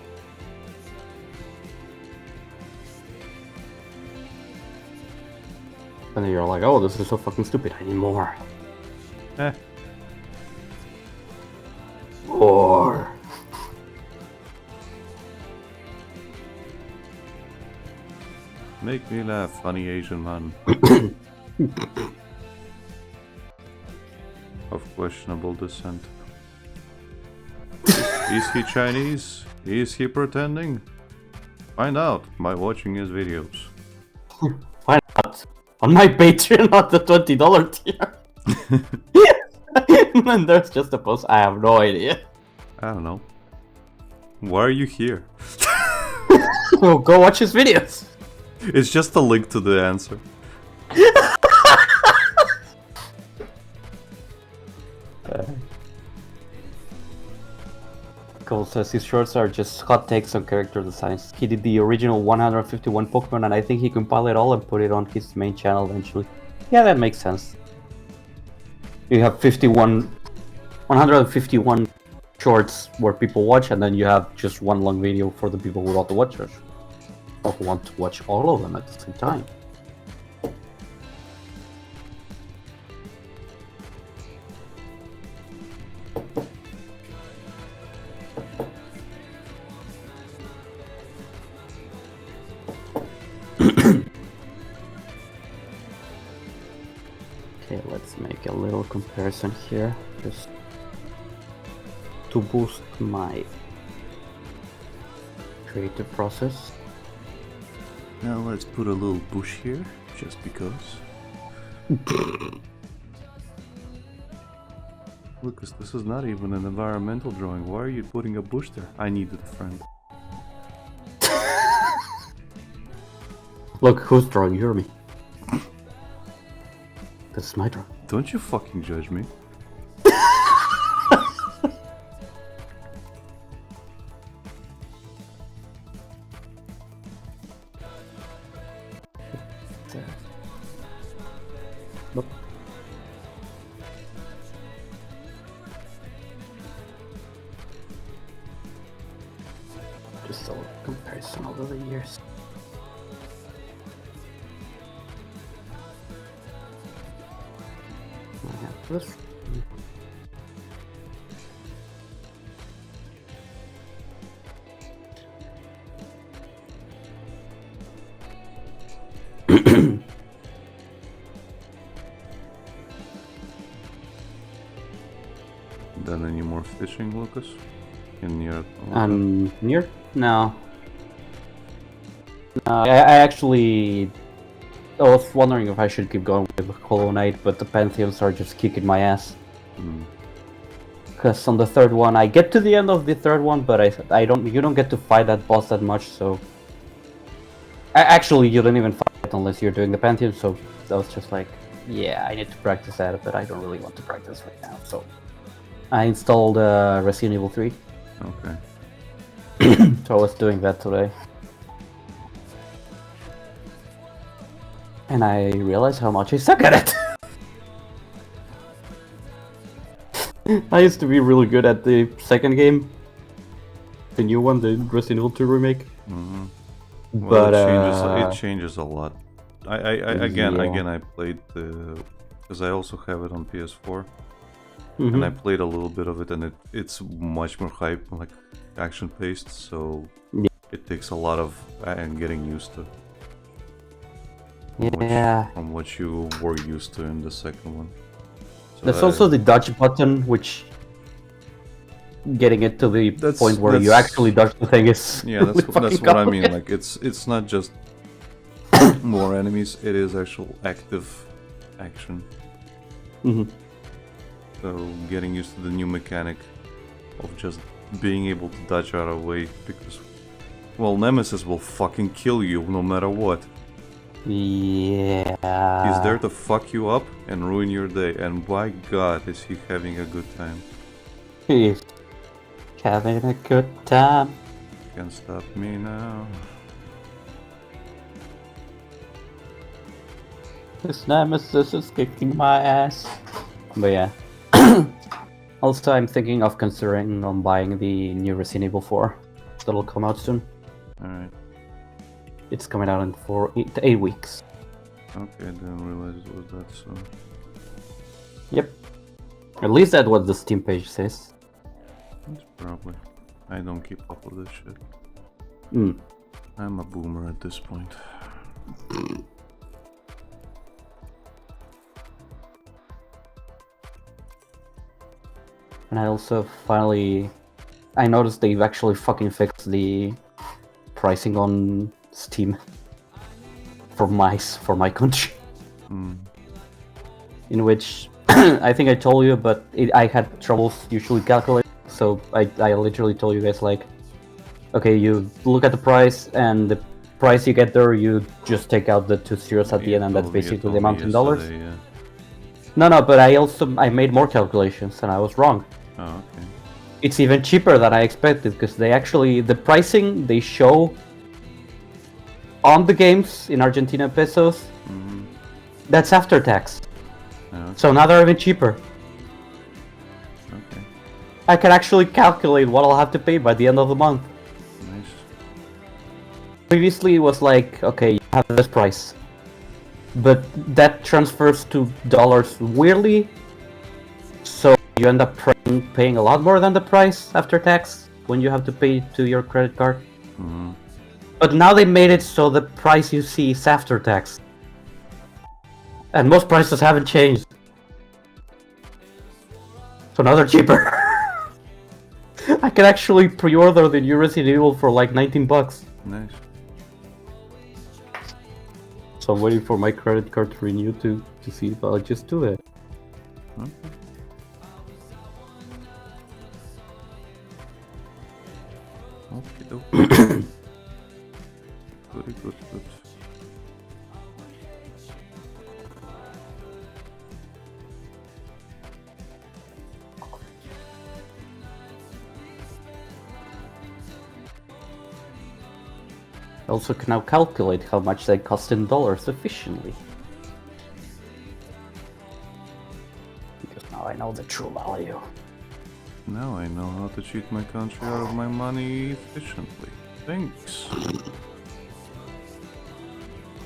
Speaker 2: And then you're like, oh, this is so fucking stupid. I need more.
Speaker 1: Eh.
Speaker 2: More.
Speaker 1: Make me laugh, funny Asian man. Of questionable descent. Is he Chinese? Is he pretending? Find out by watching his videos.
Speaker 2: Find out on my Patreon at the $20 tier. And there's just a post. I have no idea.
Speaker 1: I don't know. Why are you here?
Speaker 2: Well, go watch his videos.
Speaker 1: It's just a link to the answer.
Speaker 2: Cole says his shorts are just hot takes on character designs. He did the original 151 Pokemon, and I think he compiled it all and put it on his main channel eventually. Yeah, that makes sense. You have 151 shorts where people watch, and then you have just one long video for the people who want to watch it, or who want to watch all of them at the same time. Okay, let's make a little comparison here, just to boost my creative process.
Speaker 1: Now let's put a little bush here, just because. Lucas, this is not even an environmental drawing. Why are you putting a bush there? I needed a friend.
Speaker 2: Look, who's drawing? You're me. This is my drawing.
Speaker 1: Don't you fucking judge me.
Speaker 2: Nope. Just a little comparison over the years. I have this.
Speaker 1: Done any more fishing, Lucas? In your...
Speaker 2: Near? No. I actually... I was wondering if I should keep going with Hollow Knight, but the Pantheons are just kicking my ass. Because on the third one, I get to the end of the third one, but you don't get to fight that boss that much, so... Actually, you don't even fight unless you're doing the Pantheon, so I was just like, yeah, I need to practice that, but I don't really want to practice right now, so... I installed Resident Evil 3.
Speaker 1: Okay.
Speaker 2: So I was doing that today. And I realized how much I suck at it. I used to be really good at the second game. The new one, the Resident Evil 2 remake.
Speaker 1: Mm-hmm.
Speaker 2: But
Speaker 1: it changes a lot. Again, I played the... Because I also have it on PS4.
Speaker 2: Mm-hmm.
Speaker 1: And I played a little bit of it, and it's much more hype, like action paced, so
Speaker 2: yeah.
Speaker 1: It takes a lot of getting used to. From what you were used to in the second one. So
Speaker 2: there's also the dodge button, which getting it to the
Speaker 1: That's-
Speaker 2: point where you
Speaker 1: that's-
Speaker 2: actually dodge the thing is.
Speaker 1: Yeah,
Speaker 2: really
Speaker 1: that's
Speaker 2: fucking
Speaker 1: what I mean.
Speaker 2: complicated.
Speaker 1: Like it's not just more enemies; it is actual active action.
Speaker 2: Mhm.
Speaker 1: So getting used to the new mechanic of just being able to dodge out of the way, because well, Nemesis will fucking kill you no matter what.
Speaker 2: Yeah.
Speaker 1: He's there to fuck you up and ruin your day, and by God, is he having a good time.
Speaker 2: He's having a good time.
Speaker 1: Can't stop me now.
Speaker 2: This Nemesis is kicking my ass. But yeah. Also, I'm thinking of considering on buying the new Resident Evil 4. That'll come out soon.
Speaker 1: Alright.
Speaker 2: It's coming out in 8 weeks.
Speaker 1: Okay, didn't realize it was that soon.
Speaker 2: Yep. At least that's what the Steam page says.
Speaker 1: It's probably. I don't keep up with this shit.
Speaker 2: Mm.
Speaker 1: I'm a boomer at this point.
Speaker 2: And I also finally... I noticed they've actually fucking fixed the pricing on Steam. For my country.
Speaker 1: Mm.
Speaker 2: In which... I think I told you, but I had troubles usually calculating. So I literally told you guys like... Okay, you look at the price, and the price you get there, you just take out the 2 zeros at the end, and that's basically the amount in dollars.
Speaker 1: Yeah.
Speaker 2: No, but I made more calculations, and I was wrong.
Speaker 1: Oh, okay.
Speaker 2: It's even cheaper than I expected, because the pricing they show on the games in Argentina pesos, that's after tax.
Speaker 1: Oh, okay.
Speaker 2: So now they're even cheaper.
Speaker 1: Okay.
Speaker 2: I can actually calculate what I'll have to pay by the end of the month.
Speaker 1: Nice.
Speaker 2: Previously it was like, okay, you have this price. But that transfers to dollars weirdly, so you end up paying a lot more than the price after tax when you have to pay to your credit card.
Speaker 1: Mm-hmm.
Speaker 2: But now they made it so the price you see is after tax. And most prices haven't changed. So now they're cheaper. I can actually pre-order the new Resident Evil for like 19 bucks.
Speaker 1: Nice.
Speaker 2: So I'm waiting for my credit card to renew to see if I'll just do it.
Speaker 1: Okay. Okay. Good.
Speaker 2: I also can now calculate how much they cost in dollars efficiently. Because now I know the true value.
Speaker 1: Now I know how to cheat my country out of my money efficiently. Thanks.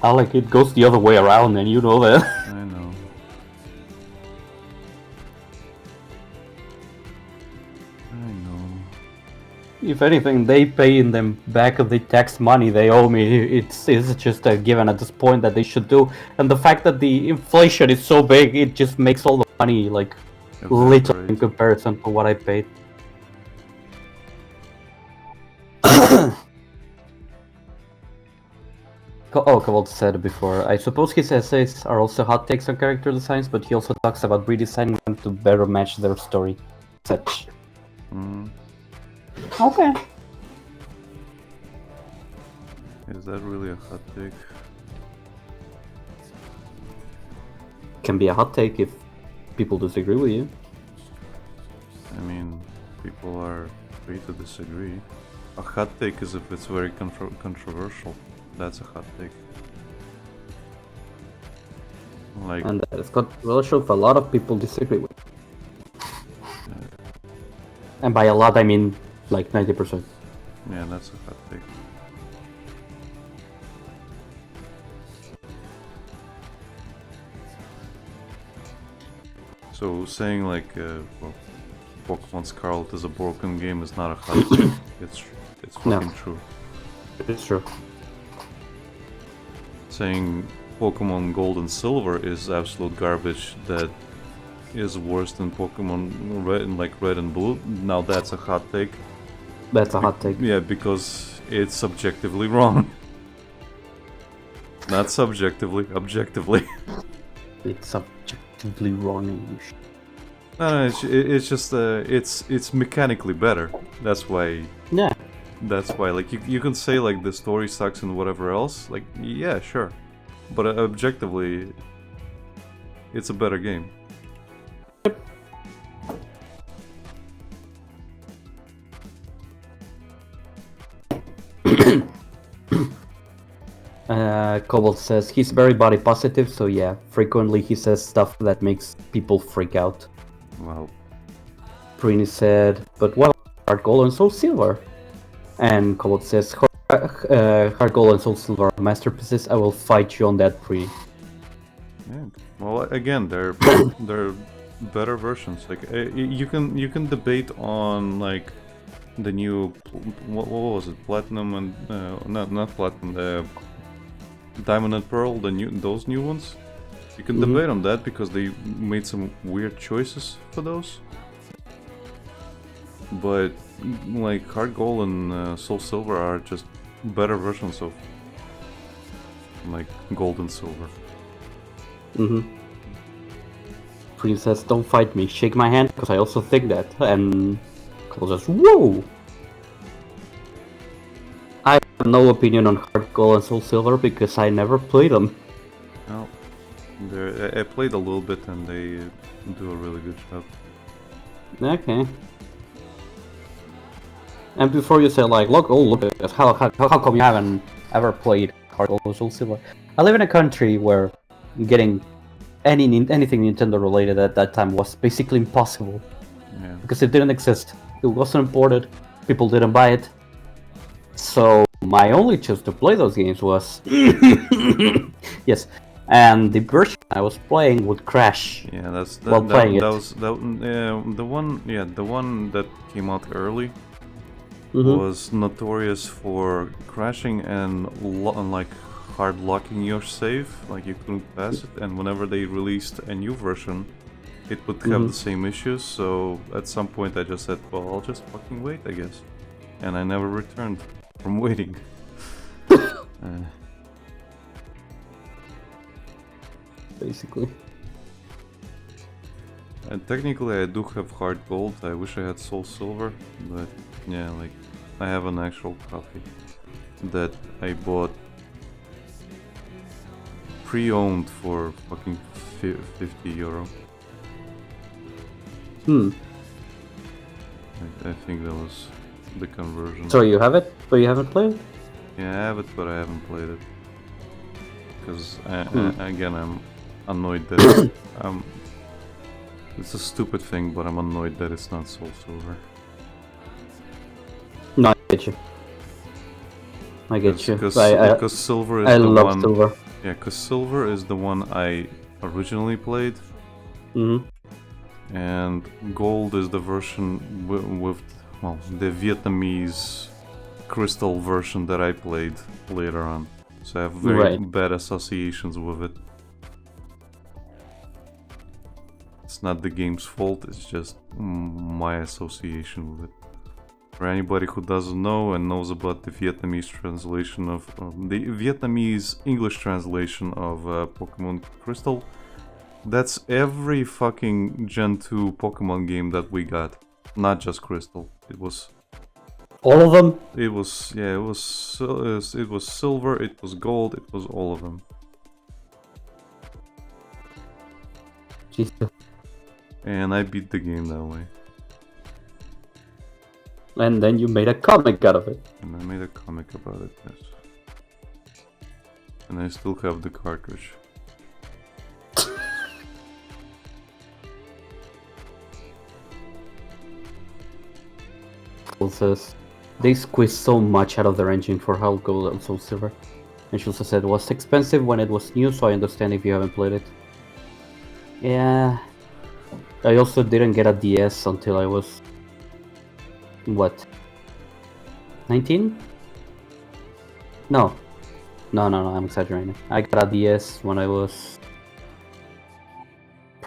Speaker 2: Alec, it goes the other way around, and you know that.
Speaker 1: I know.
Speaker 2: If anything, they pay in them back of the tax money they owe me. It's just a given at this point that they should do. And the fact that the inflation is so big, it just makes all the money like little in comparison to what I paid. Cavalt said it before. I suppose his essays are also hot takes on character designs, but he also talks about redesigning them to better match their story. Such. Okay.
Speaker 1: Is that really a hot take?
Speaker 2: Can be a hot take if people disagree with you.
Speaker 1: I mean, people are free to disagree. A hot take is if it's very controversial. That's a hot take. Like,
Speaker 2: And it's controversial if a lot of people disagree with. And by a lot, I mean like 90%.
Speaker 1: yeah, that's a hot take. So saying like, well, Pokemon Scarlet is a broken game is not a hot take. It's fucking true.
Speaker 2: It's true.
Speaker 1: Saying Pokemon Gold and Silver is absolute garbage, that is worse than Pokemon Red, like Red and Blue. Now that's a hot take.
Speaker 2: That's a hot take.
Speaker 1: Yeah, because it's objectively wrong. Not subjectively, objectively.
Speaker 2: It's objectively wrong.
Speaker 1: No, it's just it's mechanically better. That's why.
Speaker 2: Yeah.
Speaker 1: That's why, like, you can say like the story sucks and whatever else. Like, yeah, sure, but objectively, it's a better game.
Speaker 2: Cobalt says he's very body positive, so yeah, frequently he says stuff that makes people freak out.
Speaker 1: Wow.
Speaker 2: Prini said, but what Heart Gold and Soul Silver? And Cobalt says, Heart Gold and Soul Silver are masterpieces. I will fight you on that, Prini.
Speaker 1: Yeah. Well, again, they're better versions. Like you can debate on like the new what was it, Platinum and not Platinum, the Diamond and Pearl, those new ones. You can debate on that because they made some weird choices for those. But like Heart Gold and Soul Silver are just better versions of like Gold and Silver.
Speaker 2: Princess, don't fight me. Shake my hand because I also think that. And Cole says, whoa! I have no opinion on Heart Gold and Soul Silver because I never played them.
Speaker 1: No, I played a little bit and they do a really good job.
Speaker 2: Okay. And before you say like, look at this, how come you haven't ever played Heart Gold and Soul Silver? I live in a country where getting anything Nintendo related at that time was basically impossible.
Speaker 1: Yeah.
Speaker 2: Because it didn't exist. It wasn't imported. People didn't buy it. So my only choice to play those games was yes, and the version I was playing would crash.
Speaker 1: Yeah,
Speaker 2: the
Speaker 1: one that came out early was notorious for crashing and like hard locking your save, like you couldn't pass it, and whenever they released a new version it would have the same issues, so at some point I just said, well, I'll just fucking wait, I guess. And I never returned from waiting.
Speaker 2: Basically.
Speaker 1: And technically I do have Heart Gold, I wish I had Soul Silver, but yeah, like I have an actual copy that I bought pre-owned for fucking €50. I think that was the conversion.
Speaker 2: So you have it, but you haven't played it?
Speaker 1: Yeah, I have it, but I haven't played it. Because, again, I'm annoyed that it's a stupid thing, but I'm annoyed that it's not Soul Silver.
Speaker 2: No, I get you.
Speaker 1: Because Silver is
Speaker 2: I
Speaker 1: the
Speaker 2: love
Speaker 1: one...
Speaker 2: Silver.
Speaker 1: Yeah, because Silver is the one I originally played. And Gold is the version with well, the Vietnamese crystal version that I played later on. So I have very bad associations with it. It's not the game's fault, it's just my association with it. For anybody who doesn't know and knows about the Vietnamese translation of the Vietnamese English translation of Pokemon Crystal, that's every fucking Gen 2 Pokemon game that we got, not just Crystal. It was
Speaker 2: all of them.
Speaker 1: It was it was Silver, it was Gold, it was all of them.
Speaker 2: Jesus.
Speaker 1: And I beat the game that way.
Speaker 2: And then you made a comic out of it.
Speaker 1: And I made a comic about it, yes. And I still have the cartridge.
Speaker 2: Says they squeezed so much out of their engine for Heart Gold and Soul Silver. And she also said it was expensive when it was new, so I understand if you haven't played it. Yeah. I also didn't get a DS until I was... what? 19? No, I'm exaggerating. I got a DS when I was...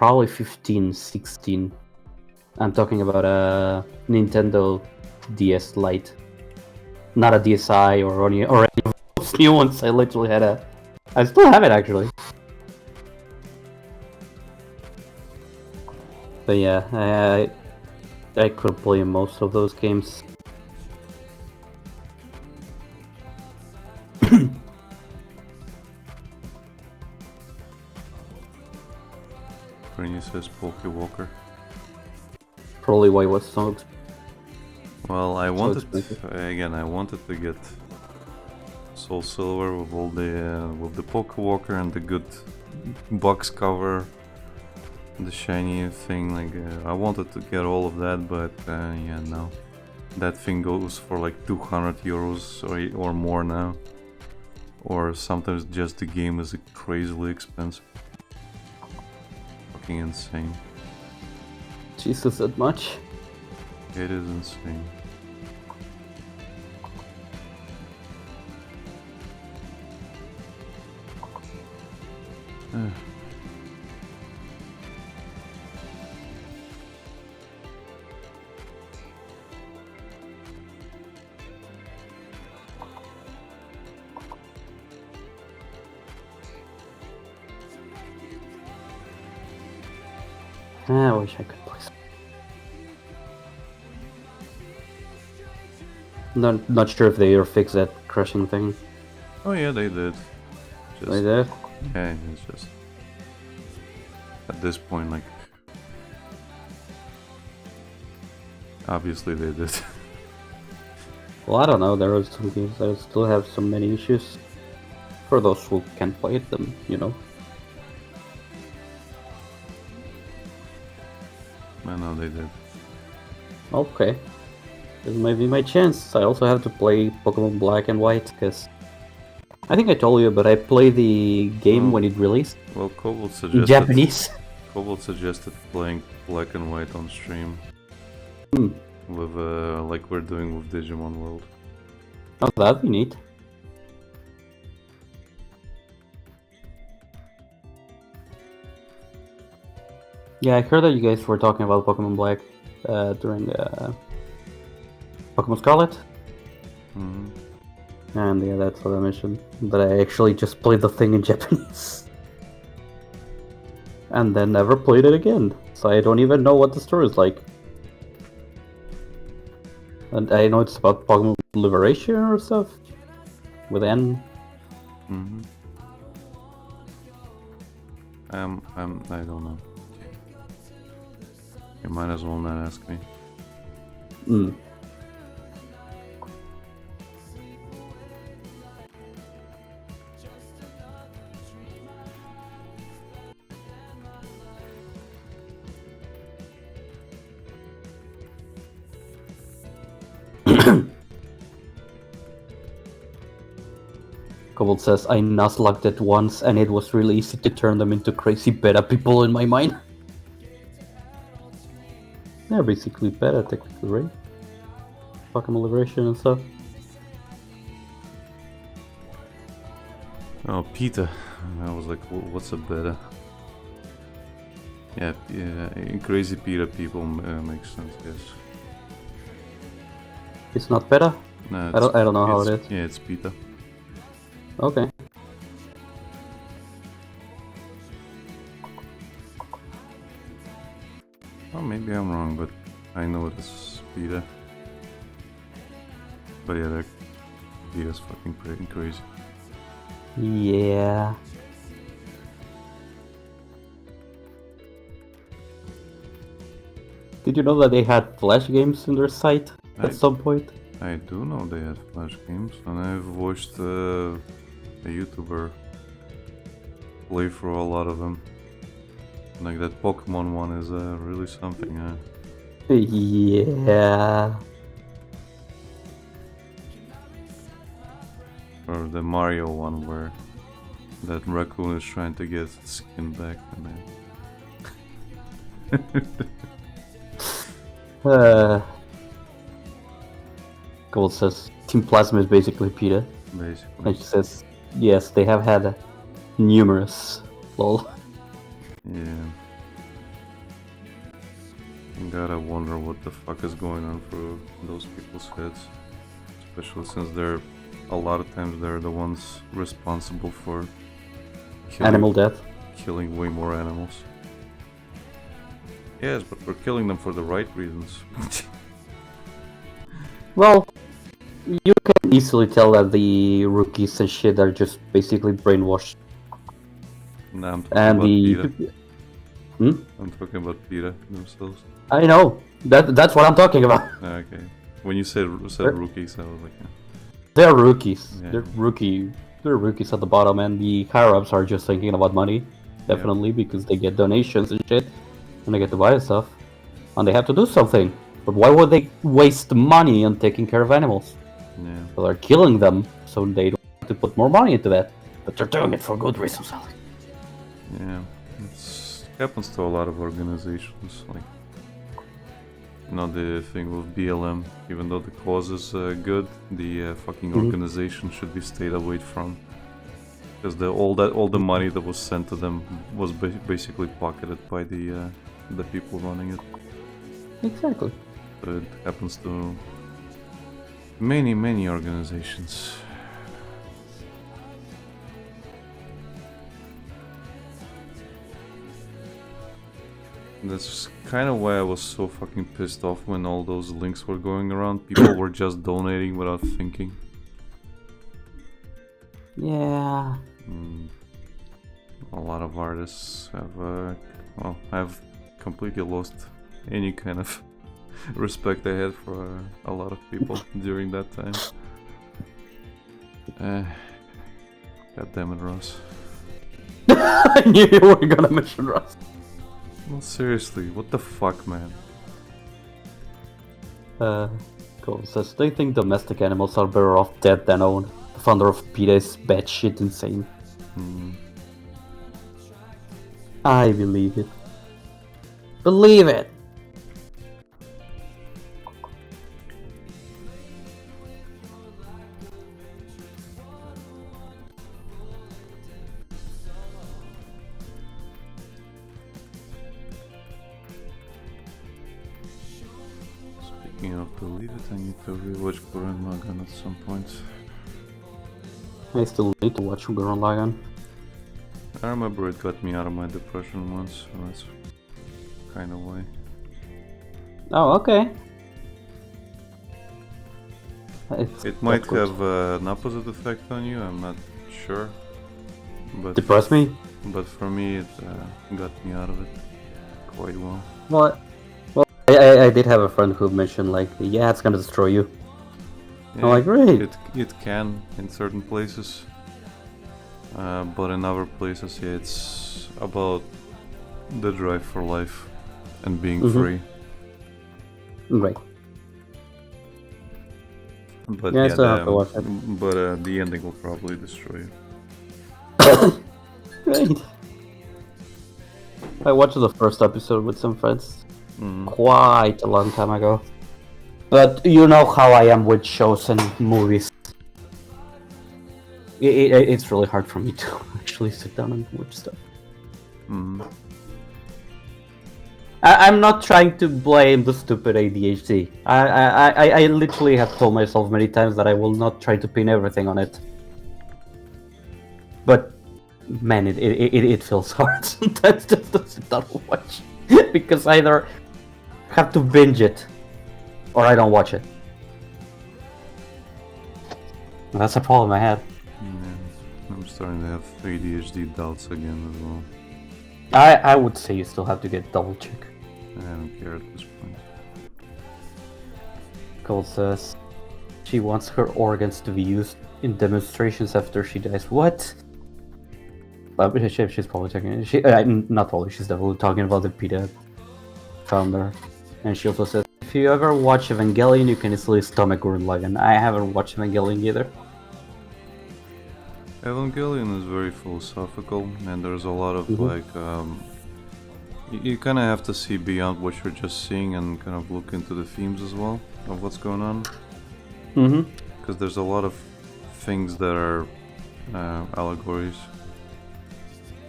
Speaker 2: probably 15, 16. I'm talking about a Nintendo DS Lite, not a DSi or any of those new ones. I literally had a. I still have it actually. But yeah, I could play most of those games.
Speaker 1: Brainy says Poke Walker.
Speaker 2: Probably why it was so.
Speaker 1: Well, I wanted
Speaker 2: expensive.
Speaker 1: I wanted to get Soul Silver with all the Poke Walker and the good box cover, the shiny thing. Like I wanted to get all of that, but yeah, no. That thing goes for like 200 euros or more now. Or sometimes just the game is crazily expensive. Fucking insane.
Speaker 2: Jesus, that much?
Speaker 1: It is insane.
Speaker 2: I wish I could play some. Not sure if they ever fixed that crushing thing.
Speaker 1: Oh yeah, they did.
Speaker 2: They did?
Speaker 1: Yeah, it's just at this point, like obviously they did.
Speaker 2: Well, I don't know. There are some games that still have so many issues. For those who can play them, you know.
Speaker 1: I know they did.
Speaker 2: Okay. This might be my chance. I also have to play Pokemon Black and White, because I think I told you, but I played the game when it released.
Speaker 1: Well, Kobold
Speaker 2: In
Speaker 1: suggested
Speaker 2: Japanese.
Speaker 1: Kobold suggested playing Black and White on stream. With like we're doing with Digimon World.
Speaker 2: Oh, that'd be neat. Yeah, I heard that you guys were talking about Pokemon Black during Pokemon Scarlet. And yeah, that's what I mentioned. But I actually just played the thing in Japanese. And then never played it again. So I don't even know what the story is like. And I know it's about Pokemon Liberation or stuff. With N.
Speaker 1: I don't know. You might as well not ask me.
Speaker 2: Kobold says, I nuzlocked it once and it was really easy to turn them into crazy beta people in my mind. They're basically beta technically, right? Pokemon Liberation and stuff.
Speaker 1: Oh, Peter. I was like, what's a beta? Yeah, crazy Peter people makes sense, yes.
Speaker 2: It's not beta?
Speaker 1: No,
Speaker 2: I don't know how it is.
Speaker 1: Yeah, it's Peter.
Speaker 2: Okay.
Speaker 1: Oh, maybe I'm wrong, but I know it is Peter. But yeah, that Peter's fucking crazy.
Speaker 2: Yeah. Did you know that they had Flash games in their site at some point?
Speaker 1: I do know they had Flash games, and I've watched a YouTuber play through a lot of them. Like that Pokemon one is really something, huh?
Speaker 2: Yeah.
Speaker 1: Or the Mario one where that raccoon is trying to get its skin back, and then...
Speaker 2: Gold says Team Plasma is basically PETA.
Speaker 1: Basically.
Speaker 2: And she says, yes, they have had numerous. Lol.
Speaker 1: Yeah. Gotta wonder what the fuck is going on through those people's heads. Especially since a lot of times they're the ones responsible for
Speaker 2: Animal death.
Speaker 1: killing way more animals. Yes, but we're killing them for the right reasons.
Speaker 2: Well, you can easily tell that the rookies and shit are just basically brainwashed.
Speaker 1: Nah, I'm talking
Speaker 2: And
Speaker 1: about
Speaker 2: the...
Speaker 1: PETA.
Speaker 2: Hmm?
Speaker 1: I'm talking about PETA themselves.
Speaker 2: I know. That's what I'm talking about.
Speaker 1: Okay. When you said rookies, I was like, yeah.
Speaker 2: They're rookies.
Speaker 1: Yeah.
Speaker 2: They're rookies at the bottom, and the higher-ups are just thinking about money. Definitely, because they get donations and shit. And they get to buy stuff. And they have to do something. But why would they waste money on taking care of animals?
Speaker 1: Yeah.
Speaker 2: Well, they're killing them, so they don't have to put more money into that. But they're doing it for good reasons, Alex.
Speaker 1: Yeah. It happens to a lot of organizations. Like, you know, the thing with BLM, even though the cause is good, the fucking organization should be stayed away from. Because all the money that was sent to them was basically pocketed by the people running it.
Speaker 2: Exactly.
Speaker 1: But it happens to many organizations. That's kind of why I was so fucking pissed off when all those links were going around. People were just donating without thinking.
Speaker 2: Yeah.
Speaker 1: A lot of artists have completely lost any kind of respect I had for a lot of people during that time. God damn it, Ross.
Speaker 2: I knew you were gonna mention Rust.
Speaker 1: Well, seriously, what the fuck, man?
Speaker 2: Cool says, they think domestic animals are better off dead than owned. The founder of PETA is batshit insane. I believe it. Believe it!
Speaker 1: Speaking of believe it, I need to rewatch Gurren Lagann at some point.
Speaker 2: I still need to watch Gurren Lagann.
Speaker 1: I remember it got me out of my depression once, so that's kind of why.
Speaker 2: Oh, okay.
Speaker 1: It might have an opposite effect on you, I'm not sure. But
Speaker 2: Depress me?
Speaker 1: But for me, it got me out of it quite well.
Speaker 2: Well, I did have a friend who mentioned, like, yeah, it's gonna destroy you.
Speaker 1: Yeah,
Speaker 2: I'm like, great.
Speaker 1: It can in certain places, but in other places, yeah, it's about the drive for life and being free.
Speaker 2: Right.
Speaker 1: But
Speaker 2: yeah, I still have to watch it.
Speaker 1: But the ending will probably destroy you.
Speaker 2: Great. I watched the first episode with some friends quite a long time ago. But you know how I am with shows and movies. It's really hard for me to actually sit down and watch stuff. I'm not trying to blame the stupid ADHD. I literally have told myself many times that I will not try to pin everything on it. But man, it feels hard sometimes just to sit down and watch. Because I either have to binge it or I don't watch it. That's a problem I had.
Speaker 1: Yeah, I'm starting to have ADHD doubts again as well.
Speaker 2: I would say you still have to get double check.
Speaker 1: I don't care at this point.
Speaker 2: Cole says she wants her organs to be used in demonstrations after she dies. What? She's probably talking. Not probably. She's definitely talking about the PETA founder. And she also says, if you ever watch Evangelion, you can easily stomach Gurren Lagann. I haven't watched Evangelion either.
Speaker 1: Evangelion is very philosophical, and there's a lot of like you kind of have to see beyond what you're just seeing and kind of look into the themes as well of what's going on. Because there's a lot of things that are allegories.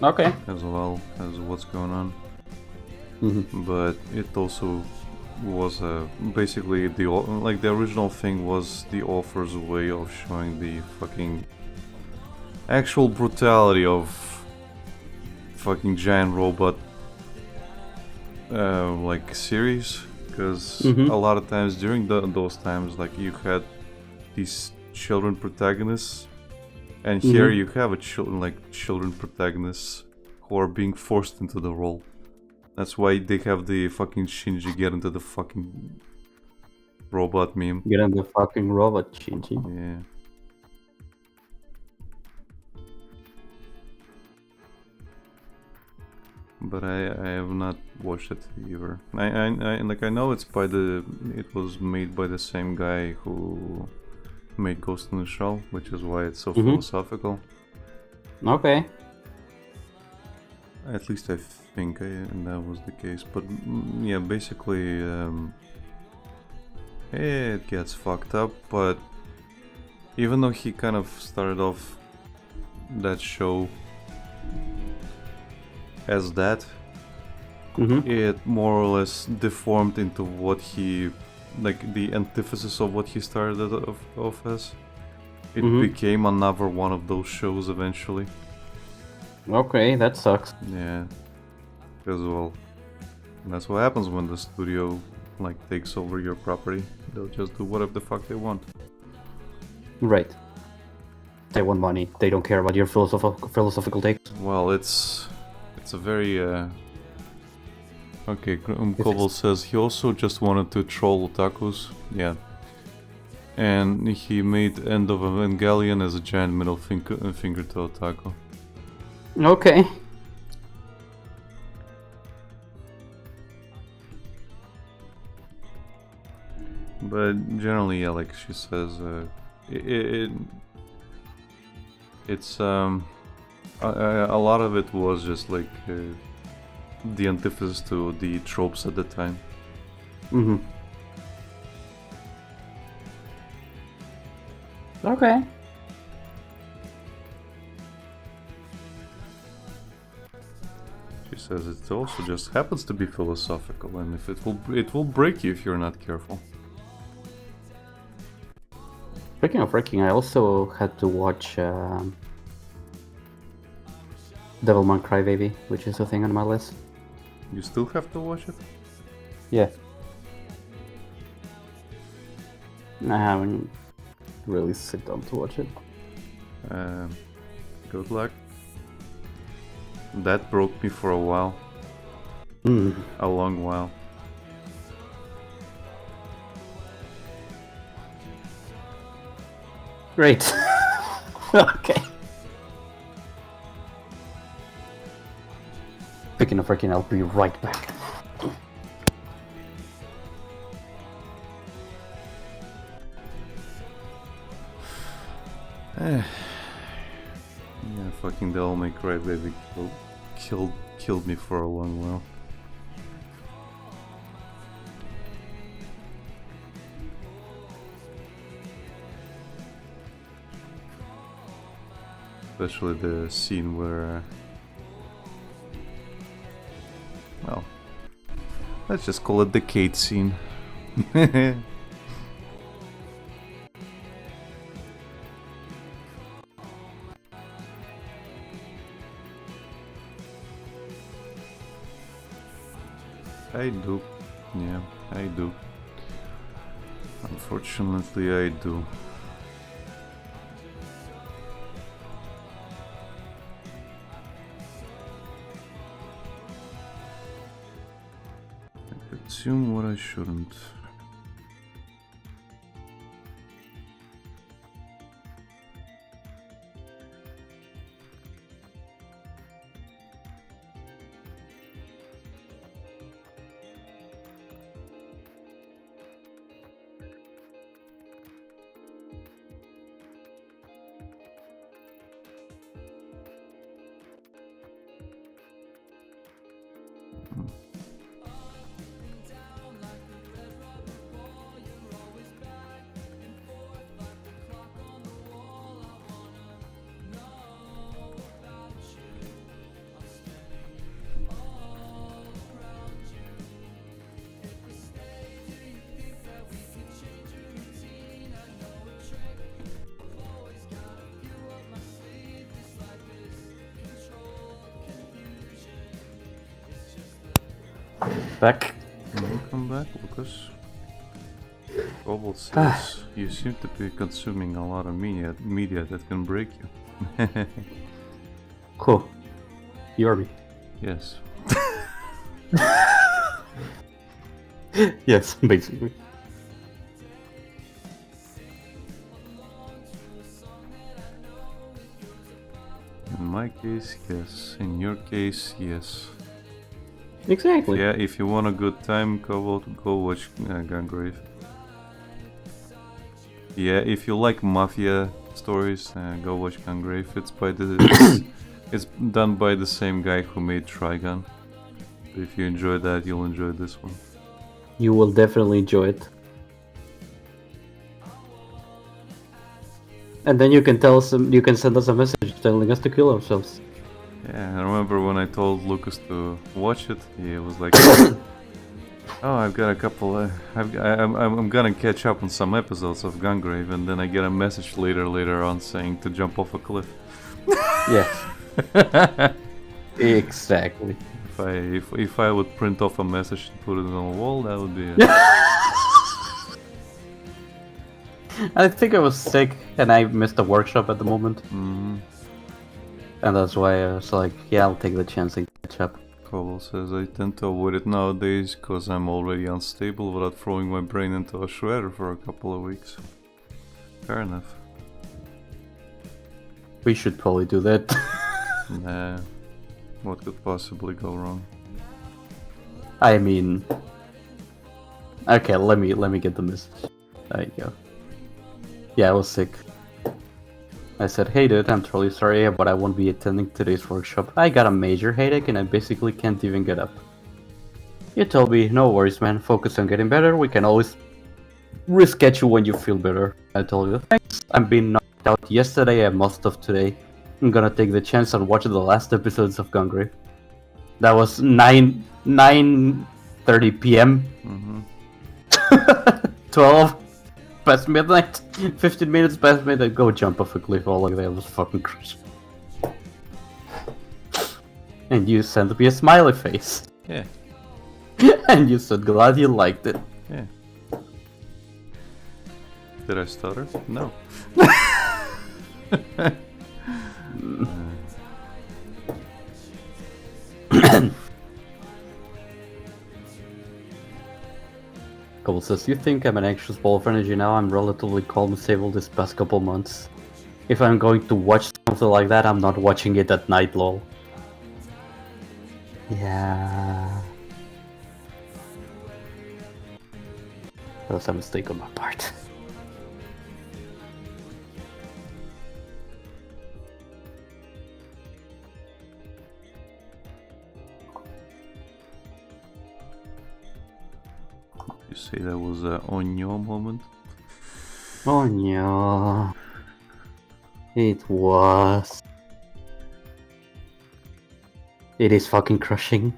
Speaker 2: Okay.
Speaker 1: As well as what's going on. but it also was basically the original thing was the author's way of showing the fucking actual brutality of fucking giant robot like series, because a lot of times during those times, like, you had these children protagonists, and here you have a children protagonists who are being forced into the role. That's why they have the fucking Shinji get into the fucking robot meme.
Speaker 2: Get into the fucking robot, Shinji.
Speaker 1: Yeah. But I have not watched it either. I know it was made by the same guy who made Ghost in the Shell, which is why it's so philosophical.
Speaker 2: Okay.
Speaker 1: At least I think that was the case. But yeah, basically, it gets fucked up. But even though he kind of started off that show as that, it more or less deformed into what he, like, the antithesis of what he started off as. It became another one of those shows eventually.
Speaker 2: Okay, that sucks.
Speaker 1: Yeah, because, well, that's what happens when the studio, like, takes over your property. They'll just do whatever the fuck they want.
Speaker 2: Right. They want money. They don't care about your philosophical takes.
Speaker 1: Well, it's a very okay. Koval says he also just wanted to troll otakus. Yeah. And he made End of Evangelion as a giant middle finger to otaku.
Speaker 2: Okay.
Speaker 1: But generally, yeah, like she says, it's a lot of it was just like the antithesis to the tropes at the time.
Speaker 2: Okay.
Speaker 1: She says it also just happens to be philosophical, and if it will break you if you're not careful.
Speaker 2: Speaking of breaking, I also had to watch Devilman Crybaby, which is a thing on my list.
Speaker 1: You still have to watch it?
Speaker 2: Yeah. I haven't really sit down to watch it.
Speaker 1: Good luck. That broke me for a while. A long while.
Speaker 2: Great. Okay. Speaking of freaking, I'll be right back.
Speaker 1: Yeah, fucking Devil May Cry Baby killed me for a long while. Especially the scene where, well, let's just call it the Kate scene. I do. Yeah, I do. Unfortunately, I do. I could assume what I shouldn't.
Speaker 2: back.
Speaker 1: Welcome back, Lucas. Cobalt says you seem to be consuming a lot of media that can break you.
Speaker 2: Cool. You are me.
Speaker 1: Yes.
Speaker 2: Yes, basically.
Speaker 1: In my case, yes. In your case, yes.
Speaker 2: Exactly.
Speaker 1: Yeah, if you want a good time, Cobalt, go watch Gungrave. Yeah, if you like mafia stories, go watch Gungrave. It's done by the same guy who made Trigun. If you enjoy that, you'll enjoy this one.
Speaker 2: You will definitely enjoy it. And then you can send us a message telling us to kill ourselves.
Speaker 1: Yeah, I remember when I told Lucas to watch it, he was like, "Oh, I've got a couple. I'm gonna catch up on some episodes of Gungrave," and then I get a message later on saying to jump off a cliff.
Speaker 2: Yeah. Exactly.
Speaker 1: If I would print off a message and put it on a wall, that would be it.
Speaker 2: I think I was sick and I missed the workshop at the moment.
Speaker 1: Mm-hmm.
Speaker 2: And that's why I was like, yeah, I'll take the chance and catch up.
Speaker 1: Cobble says, I tend to avoid it nowadays because I'm already unstable without throwing my brain into a shredder for a couple of weeks. Fair enough.
Speaker 2: We should probably do that.
Speaker 1: Nah. What could possibly go wrong?
Speaker 2: I mean... Okay, let me get the message. There you go. Yeah, I was sick. I said, hey dude, I'm truly sorry, but I won't be attending today's workshop. I got a major headache and I basically can't even get up. You told me, no worries man, focus on getting better, we can always reschedule when you feel better. I told you, thanks, I'm being knocked out yesterday and most of today. I'm gonna take the chance and watch the last episodes of Gungrave. That was 9:30 p.m.
Speaker 1: Mm-hmm.
Speaker 2: 12 past midnight. 15 minutes past midnight. Go jump off a cliff. Oh, look at that. It was fucking crazy. And you sent me a smiley face.
Speaker 1: Yeah.
Speaker 2: And you said, glad you liked it.
Speaker 1: Yeah. Did I stutter? No. Cole says, you think I'm an anxious ball of energy now? I'm relatively calm and stable this past couple months. If I'm going to watch something like that, I'm not watching it at night, lol. Yeah. That was a mistake on my part. You say that was a Onyo moment?
Speaker 2: Oh no. It was. It is fucking crushing.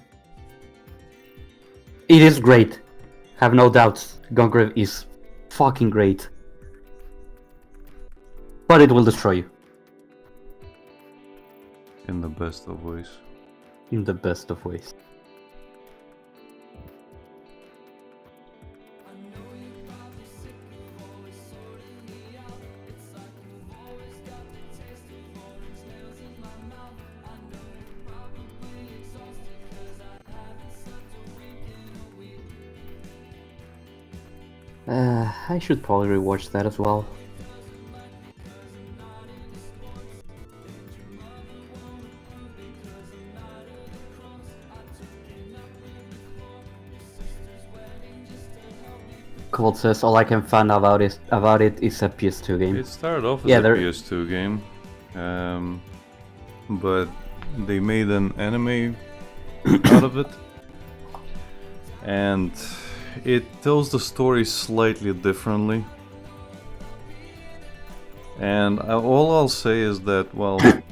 Speaker 2: It is great. Have no doubts. Gungrave is fucking great. But it will destroy you.
Speaker 1: In the best of ways.
Speaker 2: In the best of ways. I should probably rewatch that as well. Cold says all I can find about it is a PS2 game.
Speaker 1: It started off as a PS2 game, but they made an anime out of it, and it tells the story slightly differently. And all I'll say is that, what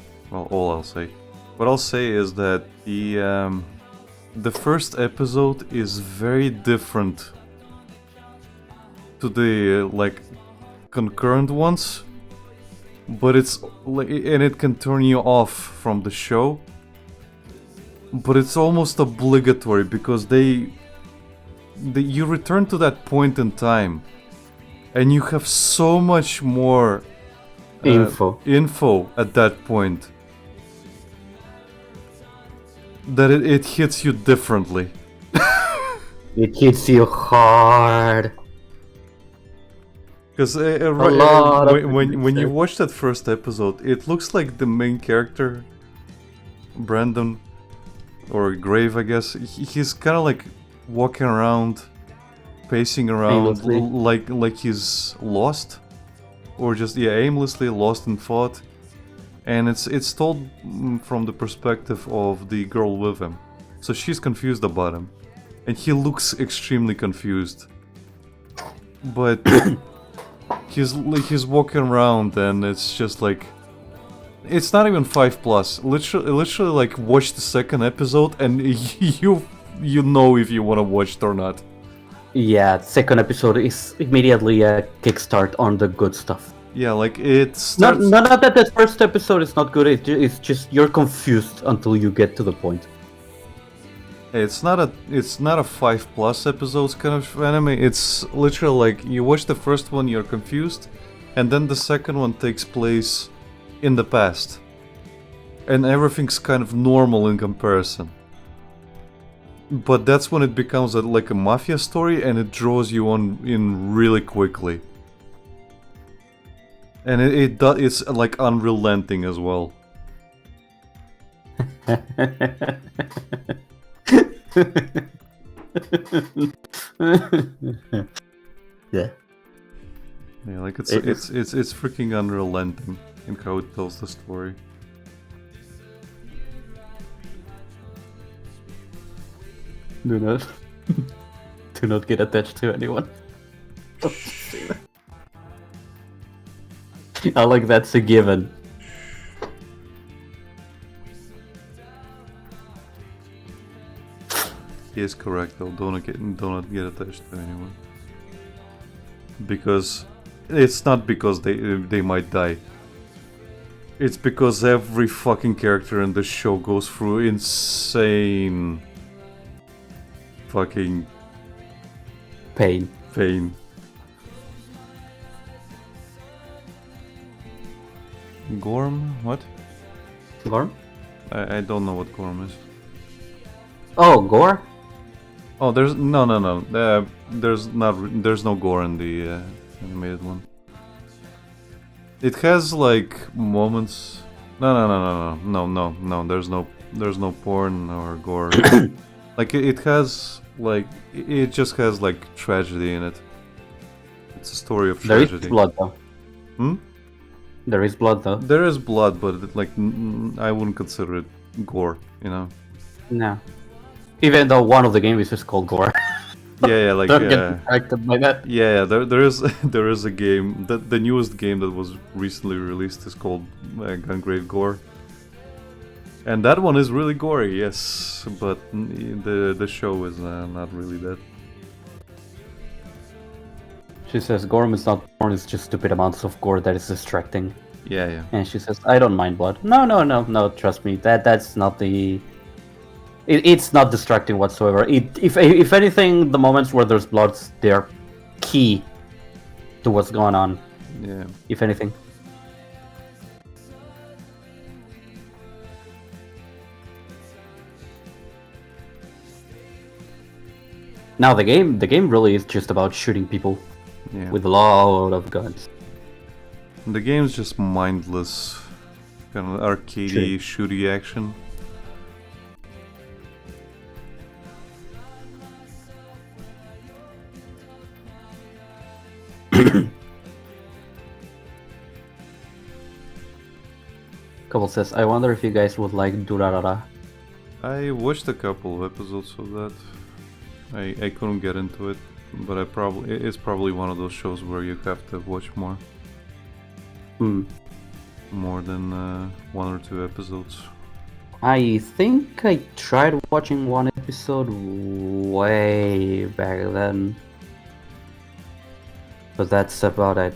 Speaker 1: I'll say is that the first episode is very different to the concurrent ones, but it can turn you off from the show, but it's almost obligatory because they you return to that point in time, and you have so much more info at that point that it hits you differently.
Speaker 2: It hits you hard.
Speaker 1: Because when you watch that first episode, it looks like the main character, Brandon, or Grave, I guess, he's kind of like walking around, pacing around, like he's lost, or just aimlessly lost in thought. And it's told from the perspective of the girl with him, so she's confused about him, and he looks extremely confused. But he's walking around, and it's just like, it's not even 5+. Literally, like, watch the second episode, and you know if you want to watch it or not.
Speaker 2: Yeah, second episode is immediately a kickstart on the good stuff.
Speaker 1: Yeah, like it starts...
Speaker 2: Not that the first episode is not good. It's just you're confused until you get to the point.
Speaker 1: It's not a 5+ episodes kind of anime. It's literally like you watch the first one, you're confused, and then the second one takes place in the past, and everything's kind of normal in comparison. But that's when it becomes like a mafia story, and it draws you in really quickly. And it's like unrelenting as well.
Speaker 2: Yeah.
Speaker 1: Yeah, like it's freaking unrelenting in how it tells the story.
Speaker 2: Do not get attached to anyone. I like that's a given.
Speaker 1: He is correct though. Do not get attached to anyone. Because it's not because they might die. It's because every fucking character in the show goes through insane fucking
Speaker 2: pain.
Speaker 1: Gorm? What?
Speaker 2: Gorm?
Speaker 1: I don't know what Gorm is.
Speaker 2: Oh, gore?
Speaker 1: Oh, there's no. There's no gore in the animated one. It has like moments. No. There's no porn or gore. Like it has like it just has like tragedy in it. It's a story of tragedy.
Speaker 2: There is blood though. There is blood though.
Speaker 1: There is blood, but I wouldn't consider it gore, you know.
Speaker 2: No. Even though one of the games is called gore.
Speaker 1: Yeah, like
Speaker 2: Don't get distracted by that.
Speaker 1: Yeah, there is a game that the newest game that was recently released is called Gungrave Gore, and that one is really gory, yes, but the show is not really that.
Speaker 2: She says Gorm is not porn, it's just stupid amounts of gore that is distracting.
Speaker 1: Yeah.
Speaker 2: And she says, I don't mind blood. No, trust me, that's not the... It's not distracting whatsoever. If anything, the moments where there's blood, they're key to what's going on.
Speaker 1: Yeah.
Speaker 2: If anything. Now the game really is just about shooting people with a lot of guns.
Speaker 1: The game's just mindless, kind of arcadey, shooty action.
Speaker 2: Couple says, I wonder if you guys would like Durarara.
Speaker 1: I watched a couple of episodes of that. I couldn't get into it, but it's probably one of those shows where you have to watch more. More than 1 or 2 episodes.
Speaker 2: I think I tried watching one episode way back then. But that's about it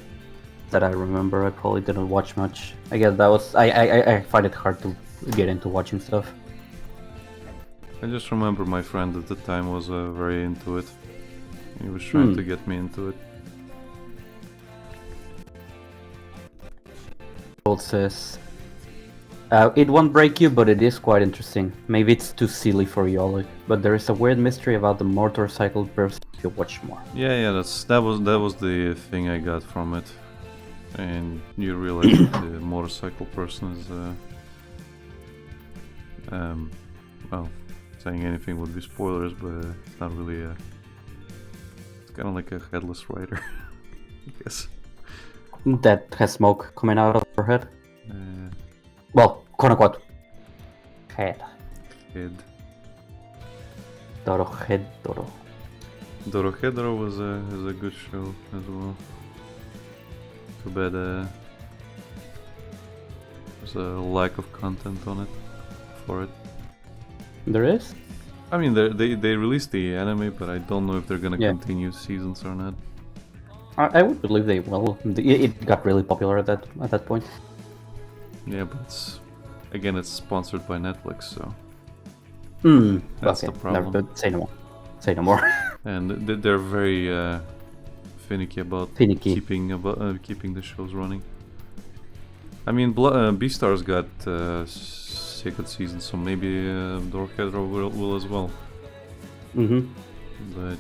Speaker 2: that I remember. I probably didn't watch much. I guess that was... I find it hard to get into watching stuff.
Speaker 1: I just remember my friend at the time was very into it. He was trying to get me into it.
Speaker 2: Gold says, it won't break you, but it is quite interesting. Maybe it's too silly for you, Oleg, but there is a weird mystery about the motorcycle person if you watch more.
Speaker 1: Yeah, that was the thing I got from it. And you realize that the motorcycle person is well, saying anything would be spoilers, but it's not really it's kind of like a headless rider, I guess.
Speaker 2: That has smoke coming out of her head. Well, quote unquote. Head. Dorohedoro.
Speaker 1: Dorohedoro is a good show as well. Too bad there's a lack of content on it for it.
Speaker 2: There is?
Speaker 1: I mean, they released the anime, but I don't know if they're gonna continue seasons or not.
Speaker 2: I would believe they will. It got really popular at that point.
Speaker 1: Yeah, but it's sponsored by Netflix, so that's the problem.
Speaker 2: No, say no more. Say no more.
Speaker 1: And they're very finicky about keeping the shows running. I mean, Beastars got second season, so maybe Dorohedoro will as well. But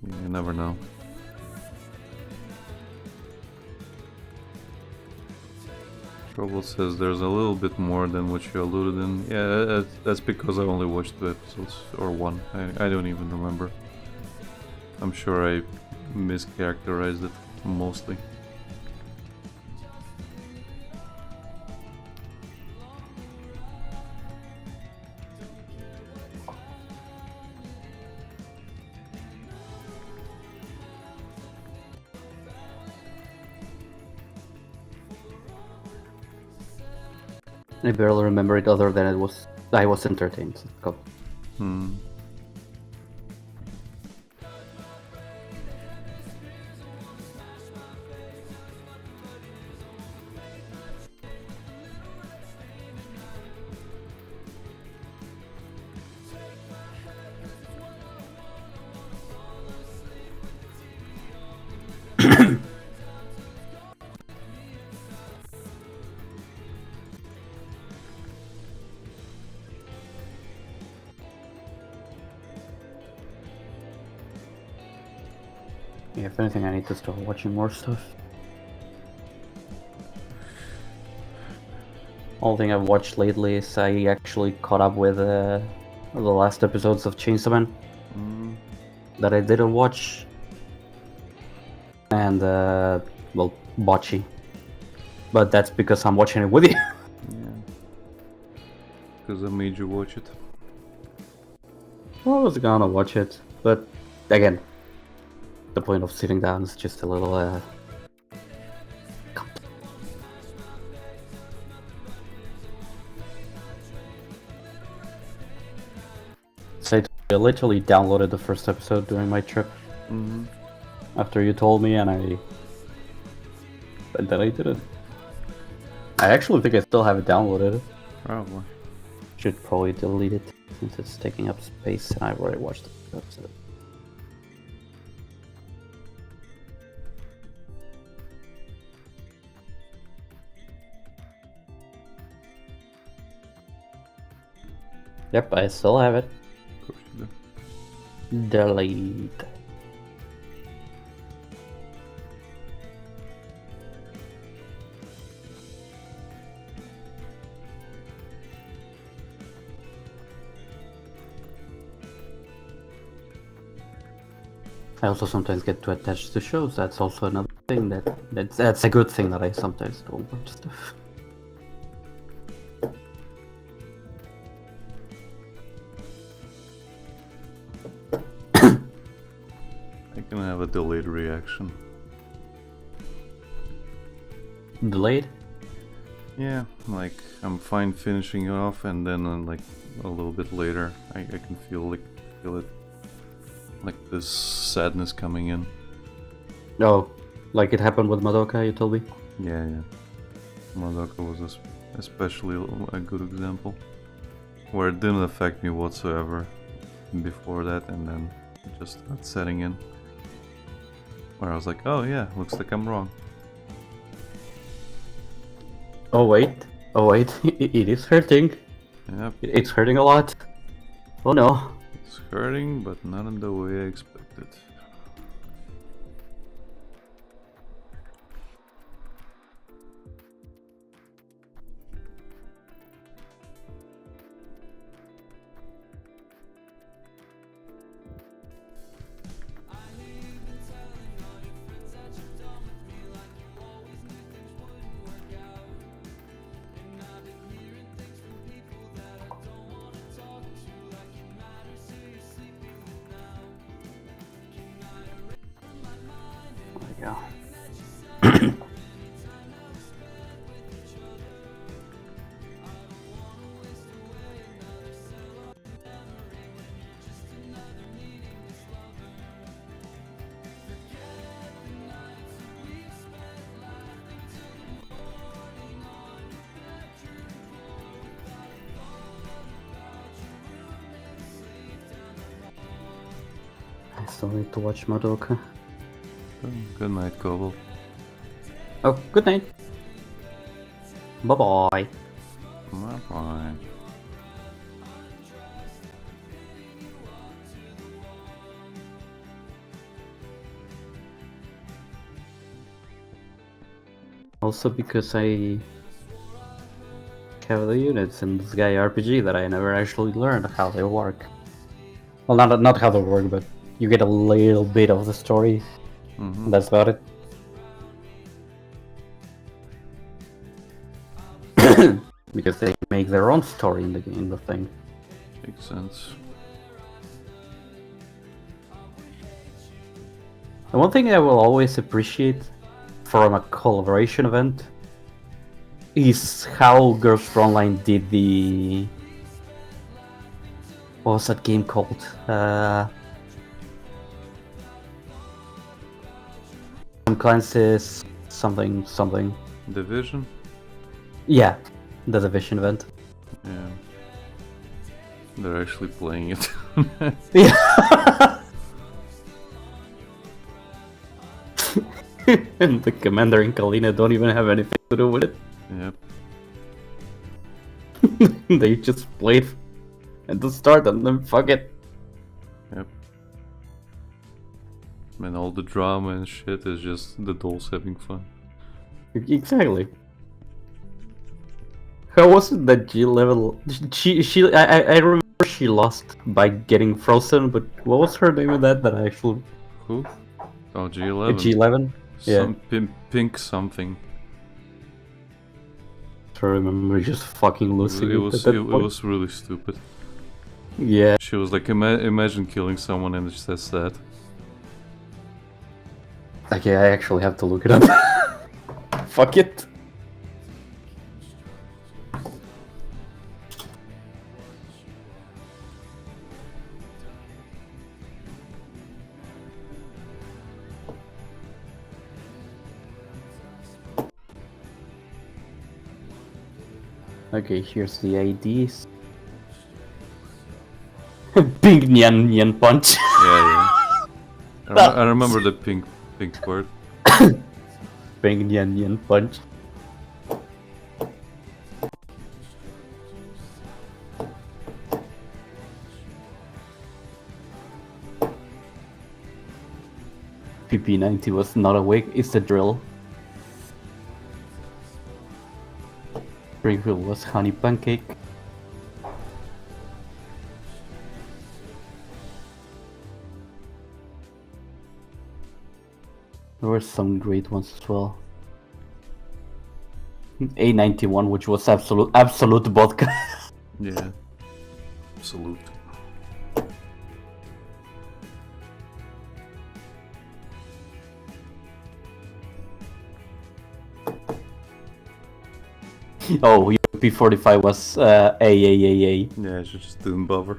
Speaker 1: you never know. Trouble says there's a little bit more than what you alluded in. Yeah, that's because I only watched 2 episodes, or 1. I don't even remember. I'm sure I mischaracterized it mostly.
Speaker 2: I barely remember it other than I was entertained. Go. Yeah, if anything, I need to start watching more stuff. All thing I've watched lately is I actually caught up with the last episodes of Chainsaw Man that I didn't watch, and well, Bocce. But that's because I'm watching it with you.
Speaker 1: Yeah, because I made you watch it.
Speaker 2: Well, I was gonna watch it, but again, the point of sitting down is just a little So I literally downloaded the first episode during my trip after you told me, and then I did it. I actually think I still have it downloaded.
Speaker 1: Probably.
Speaker 2: Should probably delete it since it's taking up space, and I've already watched the episode. Yep, I still have it.
Speaker 1: Of course you do.
Speaker 2: Delete. I also sometimes get too attached to shows. That's also another thing that's a good thing that I sometimes don't watch stuff.
Speaker 1: I can have a delayed reaction.
Speaker 2: Delayed?
Speaker 1: Yeah, like I'm fine finishing it off, and then like a little bit later, I can feel it, like this sadness coming in.
Speaker 2: Oh, like it happened with Madoka, you told me?
Speaker 1: Yeah. Madoka was especially a good example, where it didn't affect me whatsoever before that, and then it just started setting in. Where I was like, oh yeah, looks like I'm wrong.
Speaker 2: Oh wait, it is hurting.
Speaker 1: Yep,
Speaker 2: It's hurting a lot. Oh no.
Speaker 1: it's hurting, but not in the way I expected.
Speaker 2: There we go. I still need to watch Madoka.
Speaker 1: Good night, Koval.
Speaker 2: Oh, good night. Bye bye.
Speaker 1: Bye-bye.
Speaker 2: Also because I have the units in this guy RPG that I never actually learned how they work. Well, not how they work, but you get a little bit of the story.
Speaker 1: Mm-hmm.
Speaker 2: That's about it. Because they make their own story in the thing.
Speaker 1: Makes sense.
Speaker 2: The one thing I will always appreciate from a collaboration event is how Girls Frontline did the... What was that game called? Tom Clancy's something.
Speaker 1: Division?
Speaker 2: Yeah, the Division event.
Speaker 1: Yeah. They're actually playing it.
Speaker 2: Yeah. And the commander and Kalina don't even have anything to do with it.
Speaker 1: Yep.
Speaker 2: They just played at the start and then fuck it.
Speaker 1: Yep. And all the drama and shit is just the dolls having fun.
Speaker 2: Exactly. How was it that G level? I remember she lost by getting frozen, but what was her name in that I actually...
Speaker 1: Who? Oh, G11.
Speaker 2: G11? Yeah.
Speaker 1: Some pink something.
Speaker 2: I remember just fucking losing
Speaker 1: It was
Speaker 2: at that point.
Speaker 1: was really stupid.
Speaker 2: Yeah.
Speaker 1: She was like, imagine killing someone and it says that.
Speaker 2: Okay, I actually have to look it up. Fuck it. Okay, here's the IDs. Big Nyan Nyan Punch.
Speaker 1: Yeah. I remember the pink word.
Speaker 2: Big Nyan Nyan Punch. PP90 was not awake, it's a drill. Springfield was honey pancake. There were some great ones as well. A91, which was absolute vodka.
Speaker 1: Yeah. Salute.
Speaker 2: Oh, P45 was AAAA.
Speaker 1: Yeah, she just didn't bother.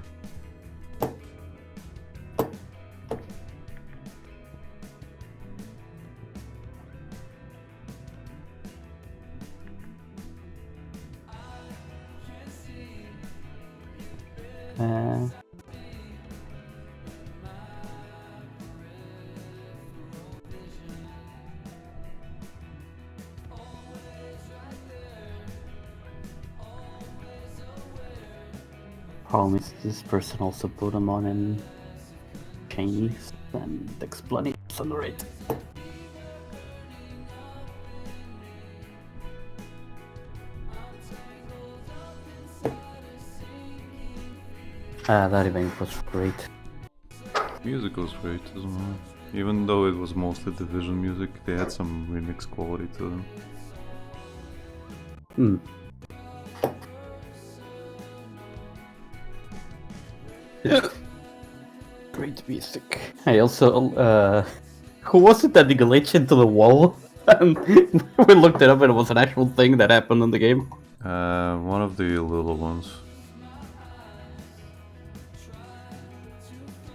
Speaker 2: Problem is, this person also put them on in Chinese and explanations on the right. That event was great.
Speaker 1: Music was great as well. Even though it was mostly Division music, they had some remix quality to them.
Speaker 2: Hmm. Great music. I also, who was it that glitched into the wall? And we looked it up and it was an actual thing that happened in the game.
Speaker 1: One of the little ones.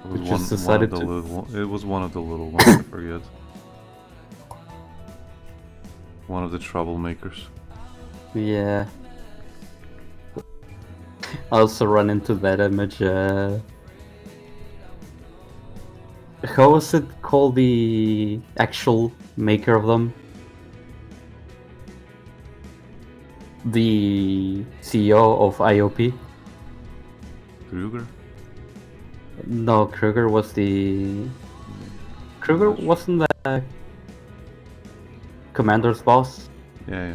Speaker 1: It was it was one of the little ones, I forget. One of the troublemakers.
Speaker 2: Yeah. I also run into that image, how was it called, the actual maker of them? The CEO of IOP?
Speaker 1: Kruger?
Speaker 2: No, Kruger was the... Kruger wasn't the Commander's boss?
Speaker 1: Yeah.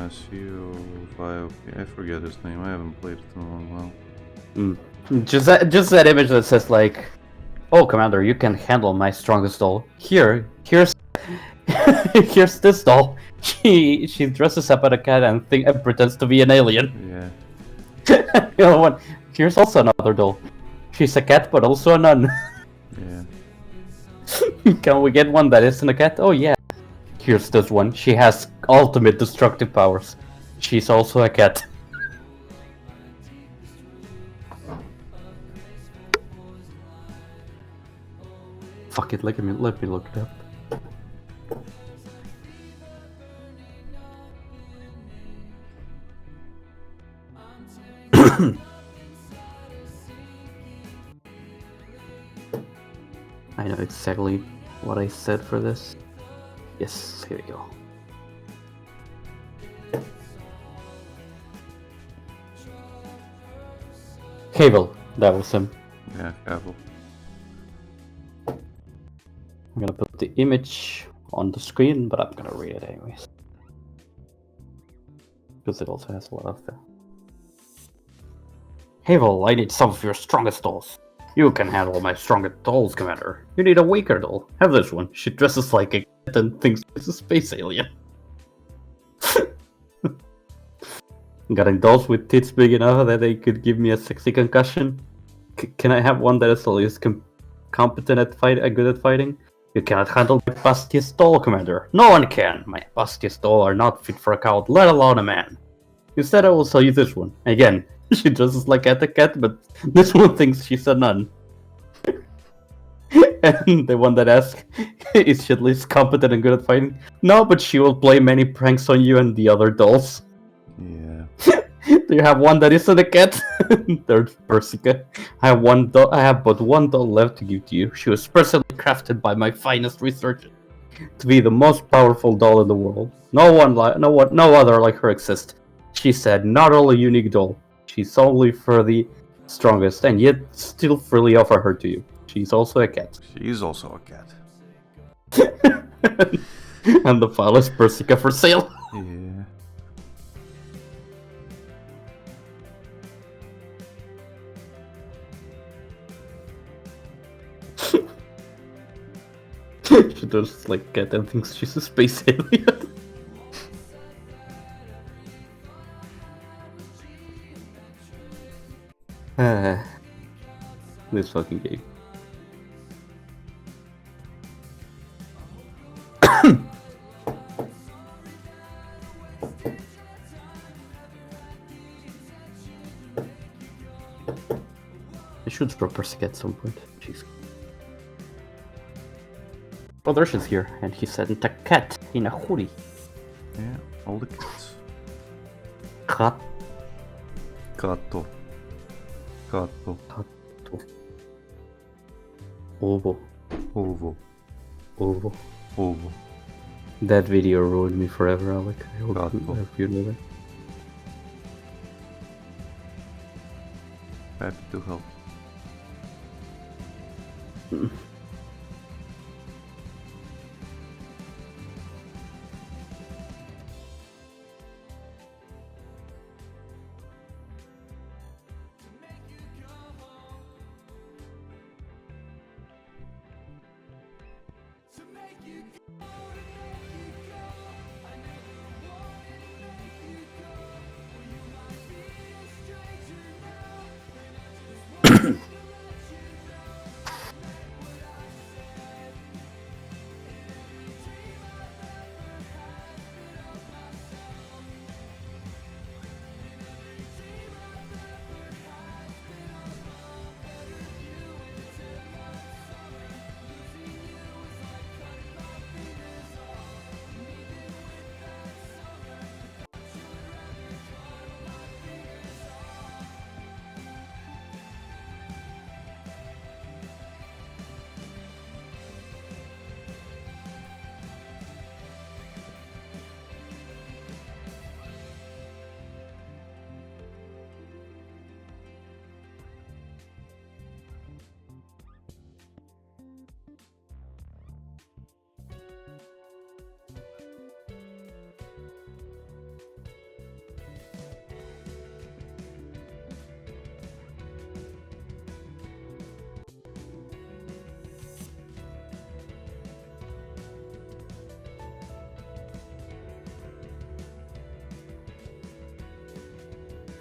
Speaker 1: CEO of IOP. I forget his name. I haven't played it in a long while.
Speaker 2: Just that image that says like, "Oh, Commander, you can handle my strongest doll. Here's here's this doll. She dresses up as a cat and pretends to be an alien."
Speaker 1: Yeah.
Speaker 2: You know what? Here's also another doll. She's a cat, but also a nun.
Speaker 1: Yeah.
Speaker 2: Can we get one that isn't a cat? Oh yeah. Here's this one. She has ultimate destructive powers. She's also a cat. Fuck it, let me look it up. I know exactly what I said for this. Yes, here we go. Cable, that was him.
Speaker 1: Yeah, Cavill.
Speaker 2: I'm gonna put the image on the screen, but I'm gonna read it anyways. Because it also has a lot of the... Havel, I need some of your strongest dolls. You can handle my strongest dolls, Commander. You need a weaker doll. Have this one. She dresses like a cat and thinks she's a space alien. Getting dolls with tits big enough that they could give me a sexy concussion. Can I have one that is at least competent at good at fighting? You cannot handle my bustiest doll, Commander. No one can. My bustiest doll are not fit for a coward, let alone a man. Instead, I will sell you this one. Again, she dresses like a cat, but this one thinks she's a nun. And the one that asks, is she at least competent and good at fighting? No, but she will play many pranks on you and the other dolls.
Speaker 1: Yeah.
Speaker 2: Do you have one that isn't a cat? Third Persica. I have but one doll left to give to you. She was personally crafted by my finest researcher to be the most powerful doll in the world. No other like her exists. She said, not only unique doll, she's only for the strongest, and yet still freely offer her to you. She's also a cat.
Speaker 1: She's also a cat.
Speaker 2: And the file is Persica for sale.
Speaker 1: Yeah.
Speaker 2: She does like cat and thinks she's a space alien. This fucking game. I should throw Persica at some point. Jeez. Oh, there she's here, and he said a cat in a hoodie.
Speaker 1: Yeah, all the cats.
Speaker 2: Cat.
Speaker 1: Gatto. Gatto.
Speaker 2: Ovo.
Speaker 1: Ovo.
Speaker 2: Ovo.
Speaker 1: Ovo.
Speaker 2: That video ruined me forever, Alec. I hope
Speaker 1: Gatto.
Speaker 2: you know
Speaker 1: Happy to help.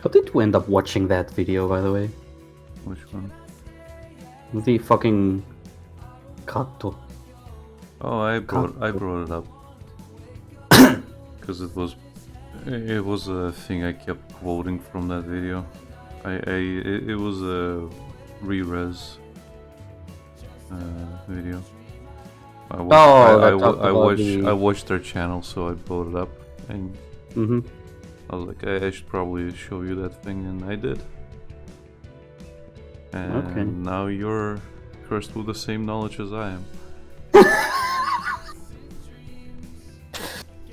Speaker 2: How did we end up watching that video, by the way?
Speaker 1: Which one?
Speaker 2: The fucking Kato.
Speaker 1: Oh, I brought it up because it was a thing I kept quoting from that video. It was a re-res video. I watched their channel, so I brought it up, and I was like, I should probably show you that thing, and I did. And now you're cursed with the same knowledge as I am.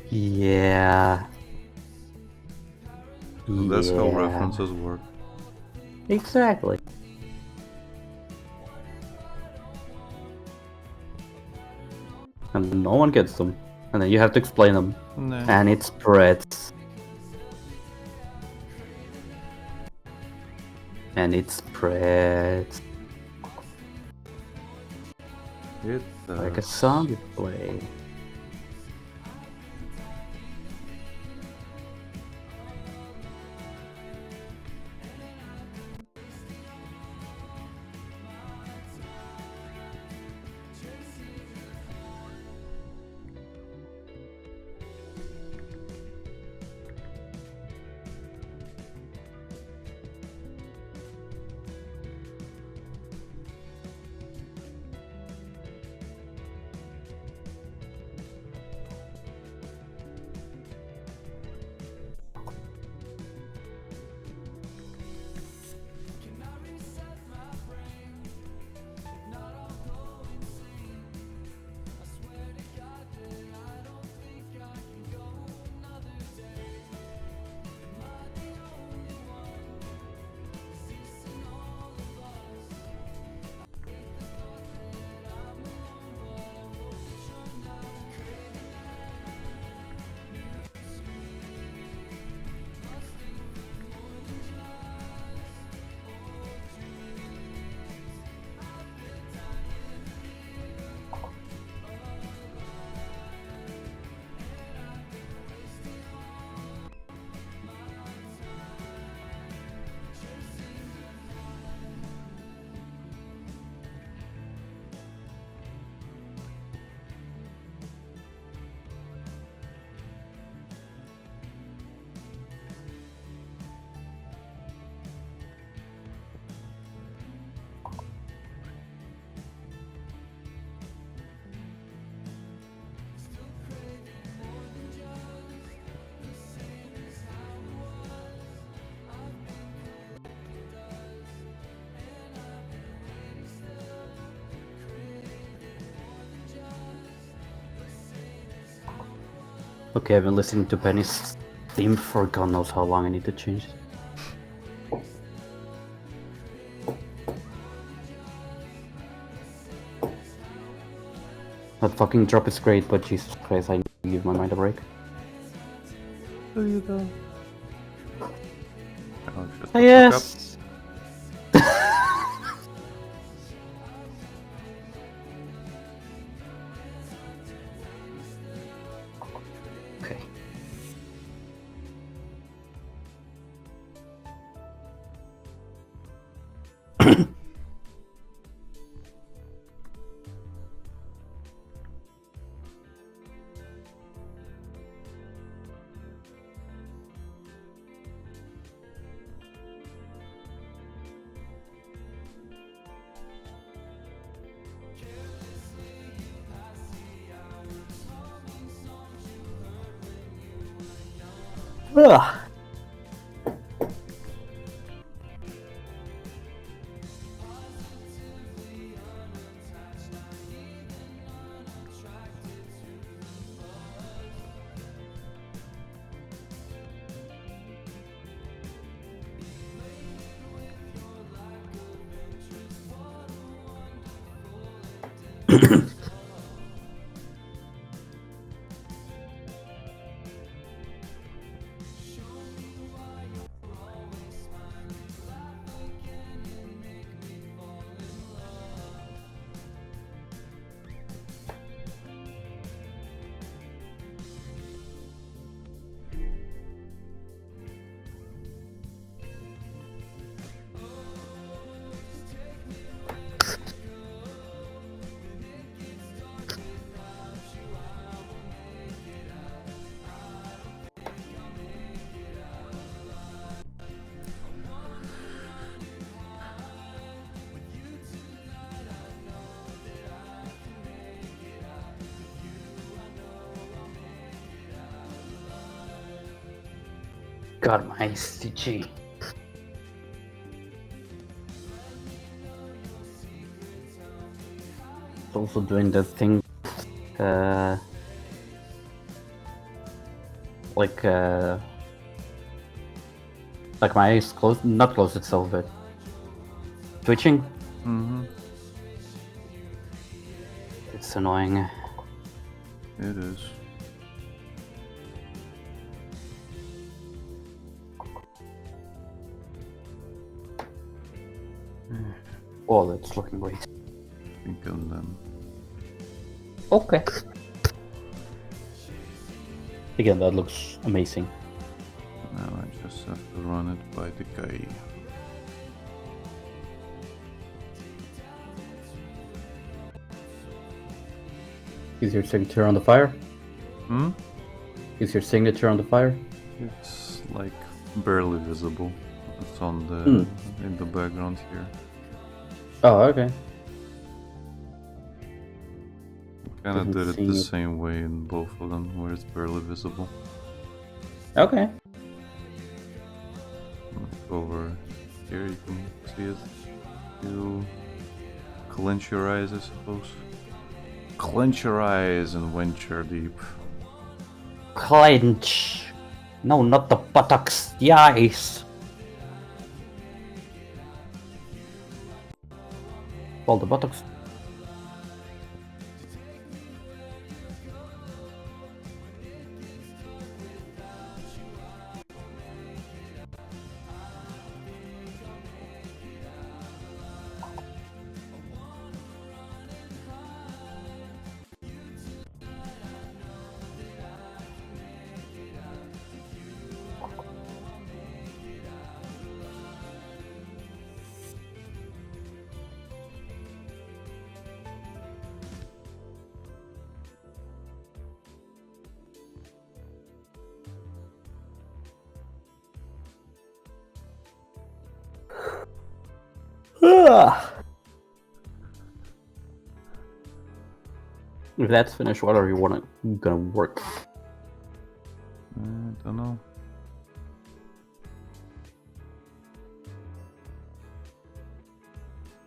Speaker 2: Yeah.
Speaker 1: And that's how references work.
Speaker 2: Exactly. And no one gets them. And then you have to explain them.
Speaker 1: Nah.
Speaker 2: And it spreads. And it spreads. Like a song you play. Okay, I've been listening to Penny's theme for God knows how long. I need to change it. That fucking drop is great, but Jesus Christ, I need to give my mind a break.
Speaker 1: There you go. Oh, shut the fuck up.
Speaker 2: Yes! Okay. Ugh. Got my CG. Also doing the thing, like my eyes closed, not closed itself, but twitching.
Speaker 1: Mm-hmm.
Speaker 2: It's annoying.
Speaker 1: It is.
Speaker 2: Oh, that's looking great.
Speaker 1: Think and then.
Speaker 2: Okay. Again, that looks amazing.
Speaker 1: Now I just have to run it by the guy.
Speaker 2: Is your signature on the fire?
Speaker 1: Hmm?
Speaker 2: Is your signature on the fire?
Speaker 1: It's like barely visible. It's on the in the background here.
Speaker 2: Oh, okay.
Speaker 1: Kinda
Speaker 2: Doesn't
Speaker 1: did it
Speaker 2: seem
Speaker 1: the
Speaker 2: it.
Speaker 1: same way in both of them, where it's barely visible.
Speaker 2: Okay.
Speaker 1: Like over here, you can see it. You clench your eyes, I suppose. Clench your eyes and venture deep.
Speaker 2: Clench. No, not the buttocks. The eyes. Well, the buttocks. If that's finished, what are you gonna work?
Speaker 1: I don't know.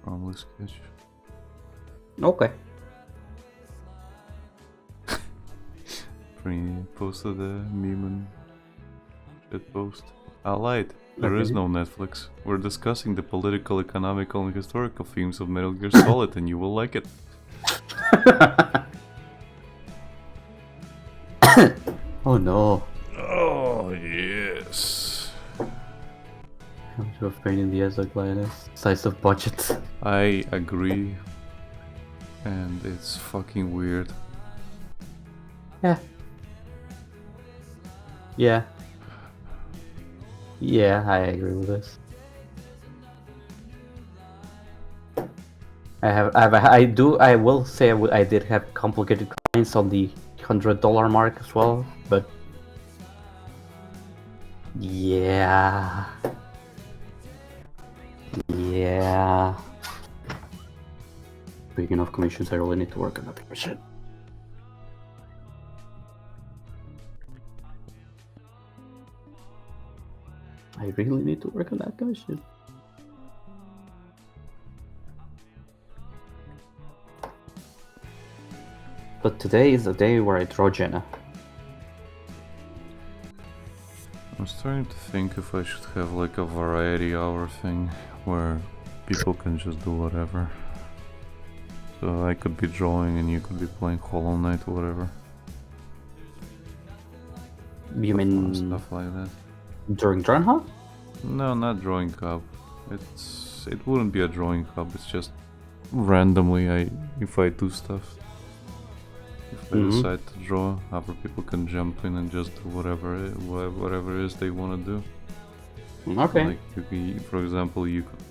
Speaker 1: Probably sketch.
Speaker 2: Okay.
Speaker 1: Posted a meme and shit post. I lied. There is no Netflix. We're discussing the political, economical, and historical themes of Metal Gear Solid, and you will like it.
Speaker 2: Oh no.
Speaker 1: Oh, yes.
Speaker 2: How much of a pain in the ass like Lioness? Size of budget.
Speaker 1: I agree. And it's fucking weird.
Speaker 2: Yeah. Yeah. Yeah, I agree with this. I will say I did have complicated clients on the $100 mark as well, but yeah. Yeah. Speaking of commissions, I really need to work on that commission. I really need to work on that commission. But today is the day where I draw Jenna.
Speaker 1: I'm starting to think if I should have like a variety hour thing where people can just do whatever. So I could be drawing and you could be playing Hollow Knight or whatever.
Speaker 2: You mean
Speaker 1: stuff like that?
Speaker 2: During Drawn Hunt?
Speaker 1: No, not drawing cup. It wouldn't be a drawing cup. It's just randomly if I do stuff. If I decide to draw, other people can jump in and just do whatever it is they want to do.
Speaker 2: Okay.
Speaker 1: Like for example, you could,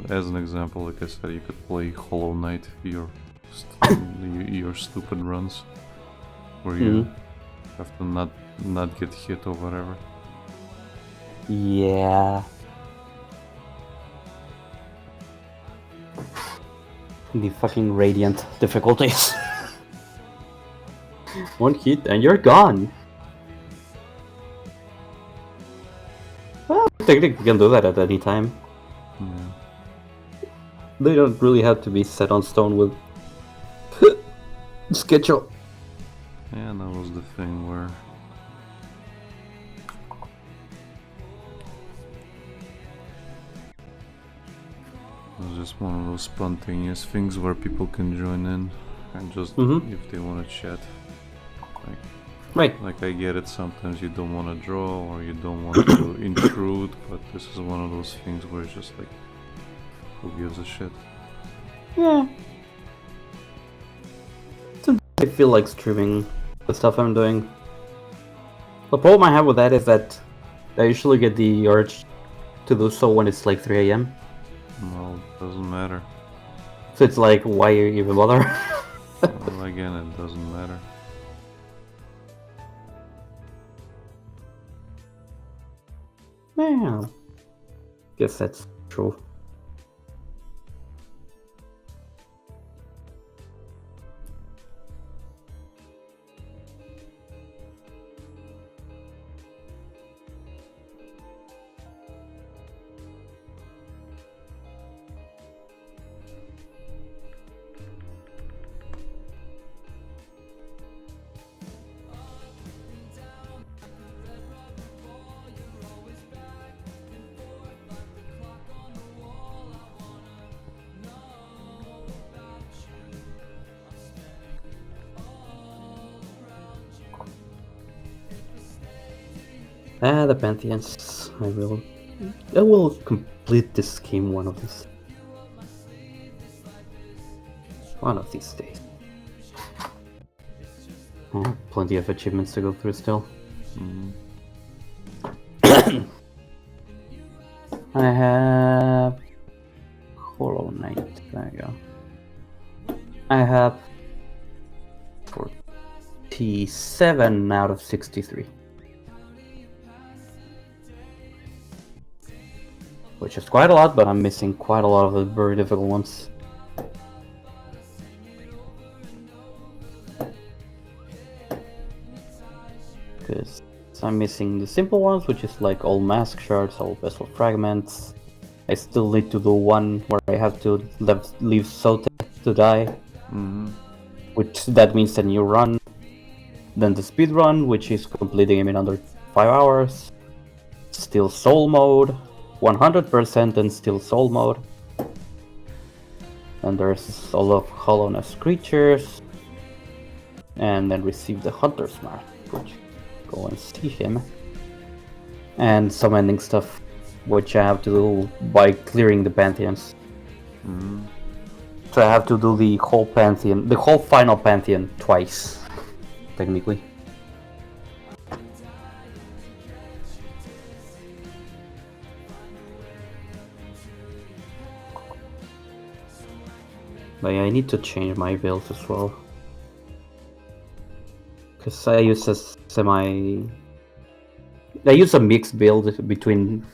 Speaker 1: as an example, like I said, you could play Hollow Knight your stupid runs, where you have to not get hit or whatever.
Speaker 2: Yeah. The fucking radiant difficulties. One hit and you're gone. Well, technically you can do that at any time.
Speaker 1: Yeah.
Speaker 2: They don't really have to be set on stone with schedule.
Speaker 1: Yeah, that was the thing where it was just one of those spontaneous things where people can join in and just if they want to chat. Like I get it, sometimes you don't want to draw or you don't want to intrude, but this is one of those things where it's just like, who gives a shit?
Speaker 2: Yeah. Sometimes I feel like streaming the stuff I'm doing. The problem I have with that is that I usually get the urge to do so when it's like 3 AM.
Speaker 1: Well, it doesn't matter.
Speaker 2: So it's like, why even bother?
Speaker 1: Well, again, it doesn't matter.
Speaker 2: Yeah. Guess that's true. The Pantheons. I will complete this game one of these days. Plenty of achievements to go through still. I have Hollow Knight. There you go. I have 47 out of 63. Which is quite a lot, but I'm missing quite a lot of the very difficult ones. Because I'm missing the simple ones, which is like all mask shards, all vessel fragments. I still need to do one where I have to leave Sote to die. Which that means a new run. Then the speed run, which is completing him in under 5 hours. Still soul mode. 100% and still soul mode. And there's all of hollowness creatures. and then receive the Hunter's Mark, which go and see him. And some ending stuff, which I have to do by clearing the Pantheons. So I have to do the whole Pantheon, the whole final Pantheon twice, technically. But yeah, I need to change my build as well. Because I use I use a mixed build between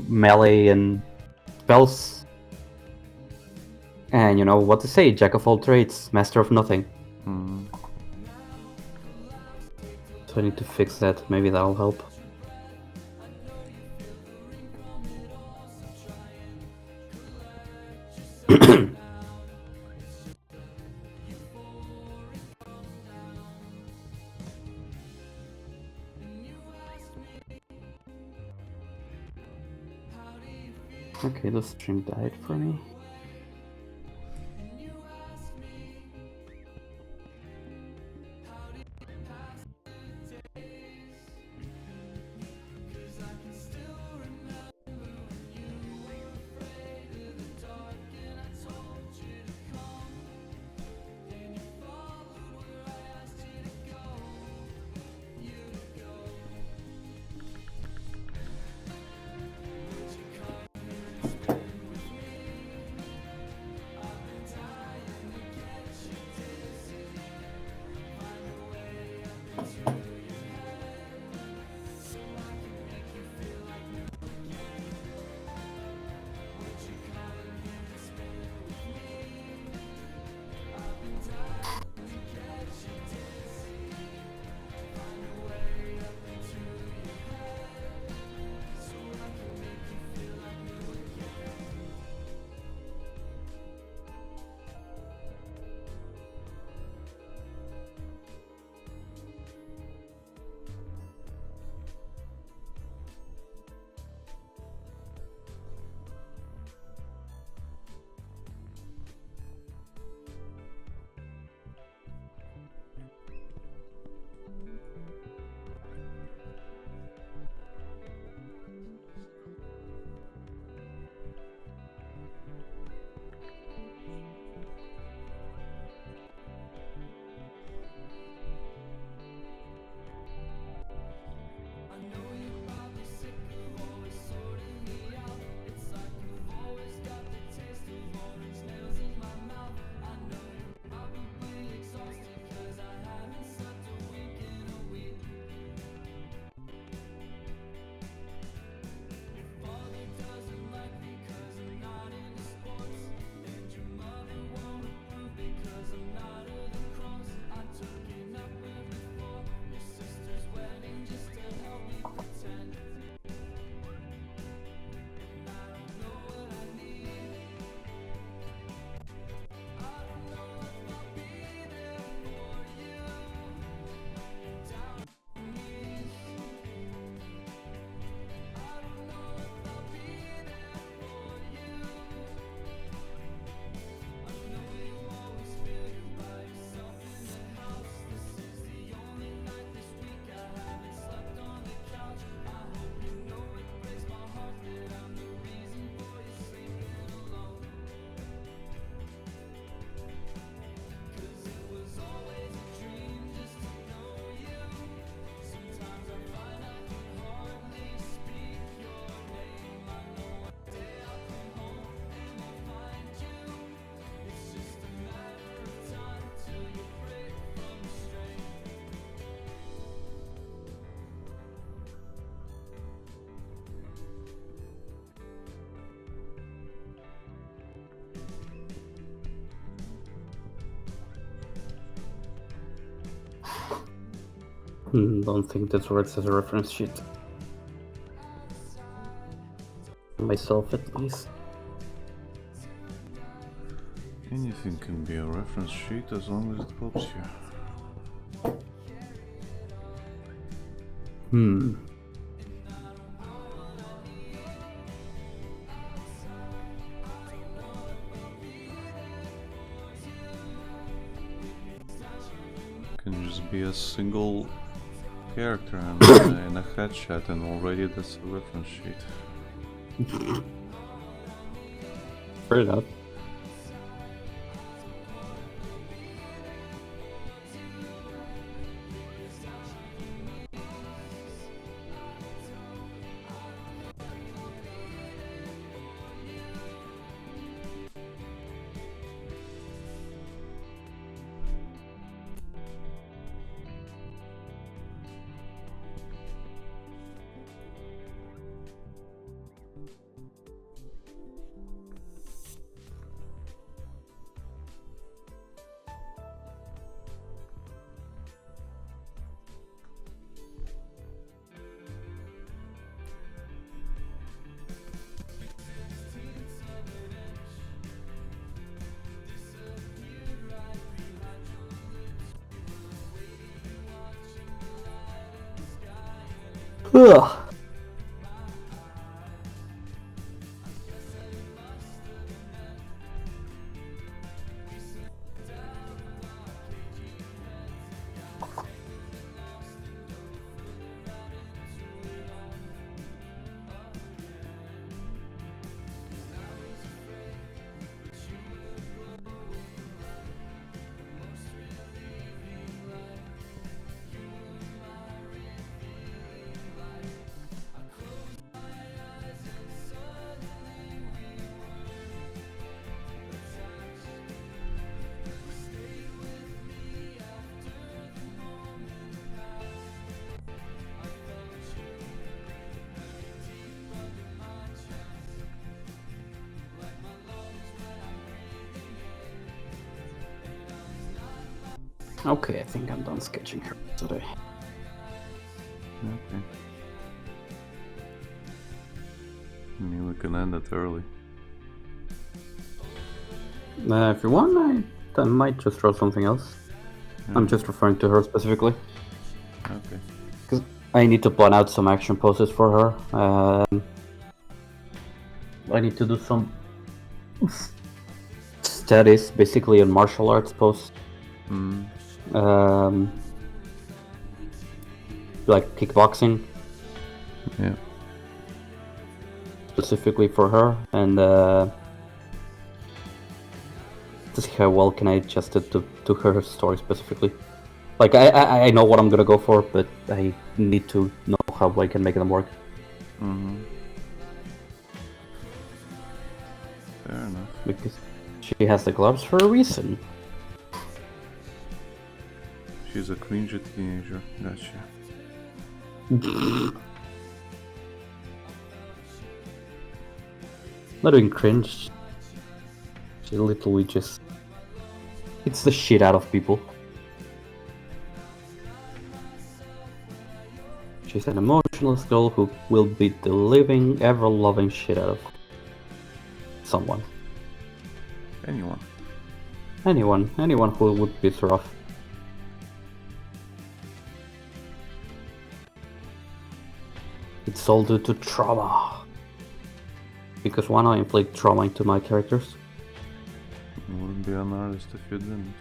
Speaker 2: melee and spells. And you know what to say, jack of all trades, master of nothing. So I need to fix that, maybe that'll help. Okay, the stream died for me. Don't think this works as a reference sheet. Myself at least.
Speaker 1: Anything can be a reference sheet as long as it helps you. can just be a single character and in a headshot, and already that's a reference sheet.
Speaker 2: Fair enough. Ugh. Okay, I think I'm done sketching her today.
Speaker 1: Okay. I mean, we can end it early.
Speaker 2: If you want, I might just draw something else.
Speaker 1: Yeah.
Speaker 2: I'm just referring to her specifically.
Speaker 1: Okay.
Speaker 2: Because I need to plan out some action poses for her. I need to do some studies, basically, on martial arts pose. Like kickboxing.
Speaker 1: Yeah.
Speaker 2: Specifically for her, and to see how well can I adjust it to her story specifically. Like I know what I'm gonna go for, but I need to know how I can make them work.
Speaker 1: Fair enough.
Speaker 2: Because she has the gloves for a reason.
Speaker 1: She's a cringy teenager. Gotcha.
Speaker 2: Not doing cringe. She literally just hits the shit out of people. She's an emotionless girl who will beat the living, ever-loving shit out of someone. Anyone who would beat her off. It's all due to trauma. Because why not inflict trauma into my characters?
Speaker 1: You wouldn't be an artist if you didn't.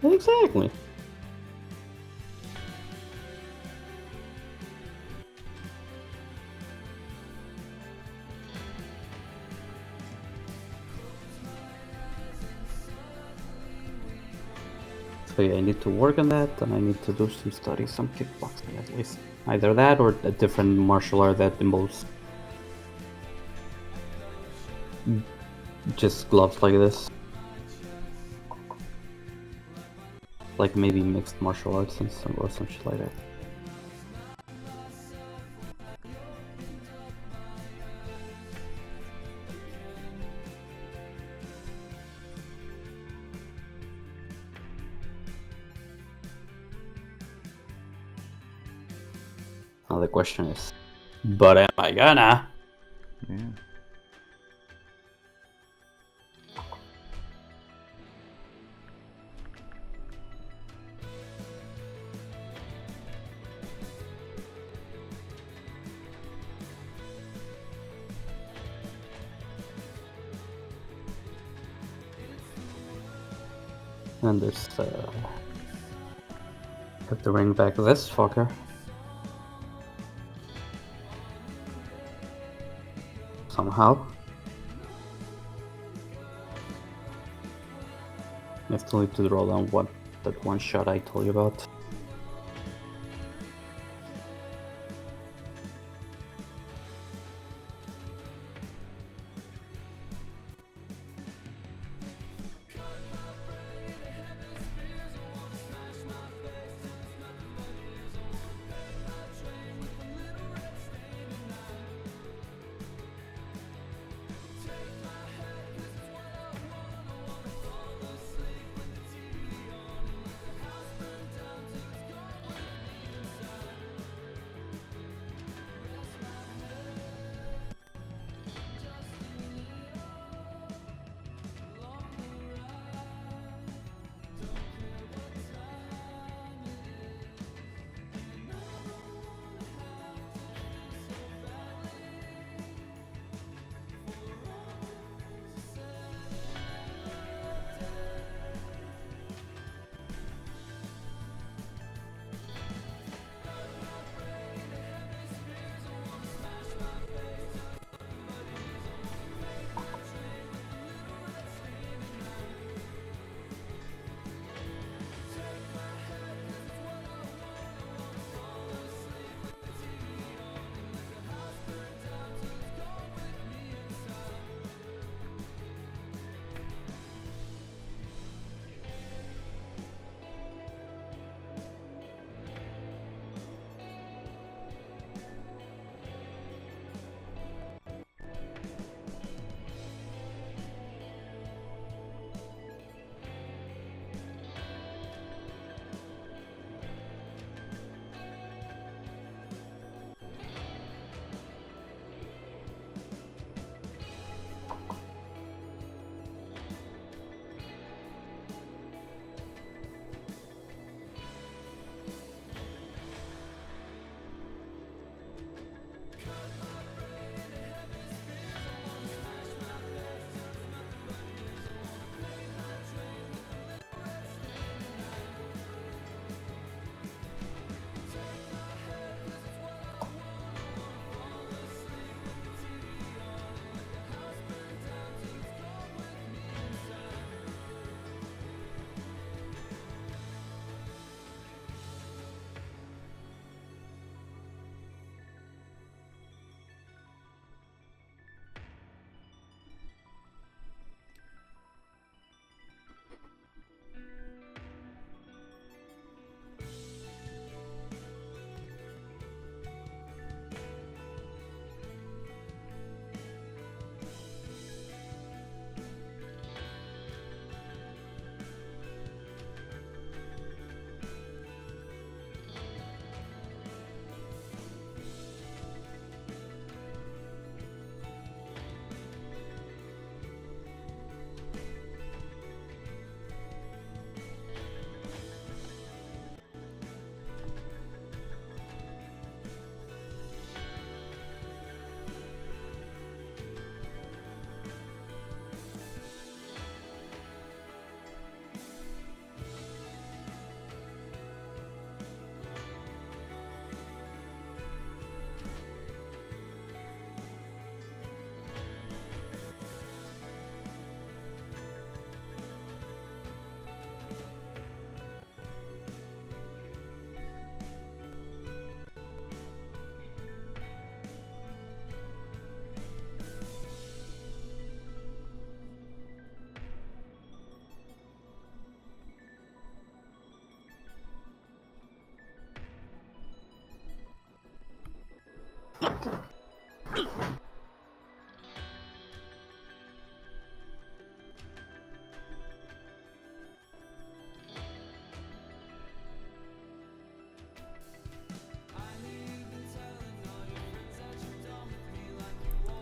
Speaker 2: Exactly. So yeah, I need to work on that, and I need to do some studies, some kickboxing at least. Either that or a different martial art that involves just gloves like this. Like maybe mixed martial arts and some shit like that. Now the question is, but am I gonna?
Speaker 1: Yeah.
Speaker 2: And there's have to bring back this fucker. Somehow. I still need to draw down that one shot I told you about.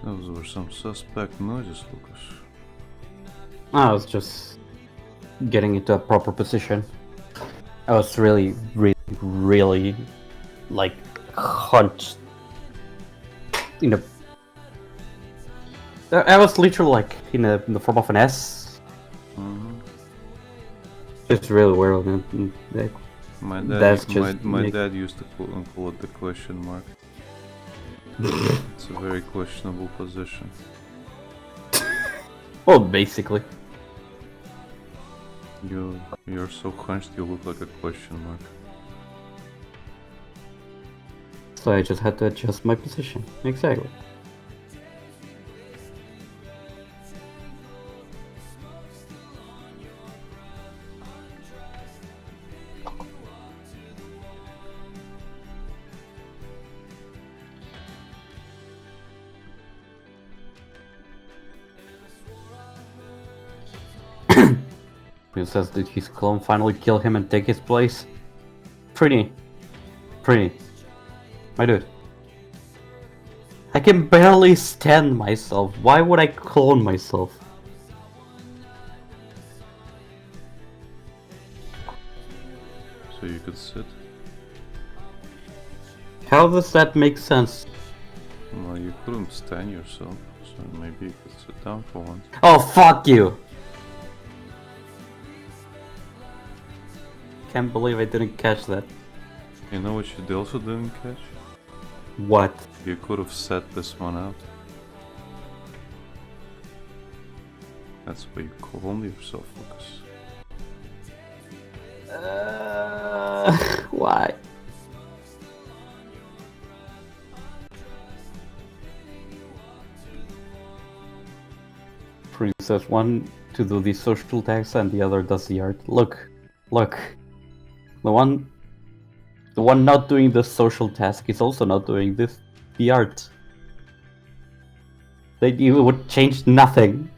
Speaker 1: Those were some suspect noises, Lucas.
Speaker 2: I was just getting into a proper position. I was really like hunched in a. I was literally like in the form of an S.
Speaker 1: Mm-hmm.
Speaker 2: It's really weird.
Speaker 1: My
Speaker 2: That's
Speaker 1: dad,
Speaker 2: just
Speaker 1: my
Speaker 2: make-
Speaker 1: dad used to call it the question mark. It's a very questionable position.
Speaker 2: Well, basically.
Speaker 1: You're so hunched, you look like a question mark.
Speaker 2: So I just had to adjust my position. Exactly. Princess, did his clone finally kill him and take his place? Pretty. My dude. I can barely stand myself. Why would I clone myself?
Speaker 1: So you could sit.
Speaker 2: How does that make sense?
Speaker 1: Well, you couldn't stand yourself, so maybe you could sit down for once.
Speaker 2: Oh, fuck you! Can't believe I didn't catch that.
Speaker 1: You know what you also didn't catch?
Speaker 2: What?
Speaker 1: You could have set this one out. That's why you clone yourself, Lucas.
Speaker 2: Why? Princess, one to do the social task and the other does the art. Look. The one not doing the social task is also not doing the art. It would change nothing.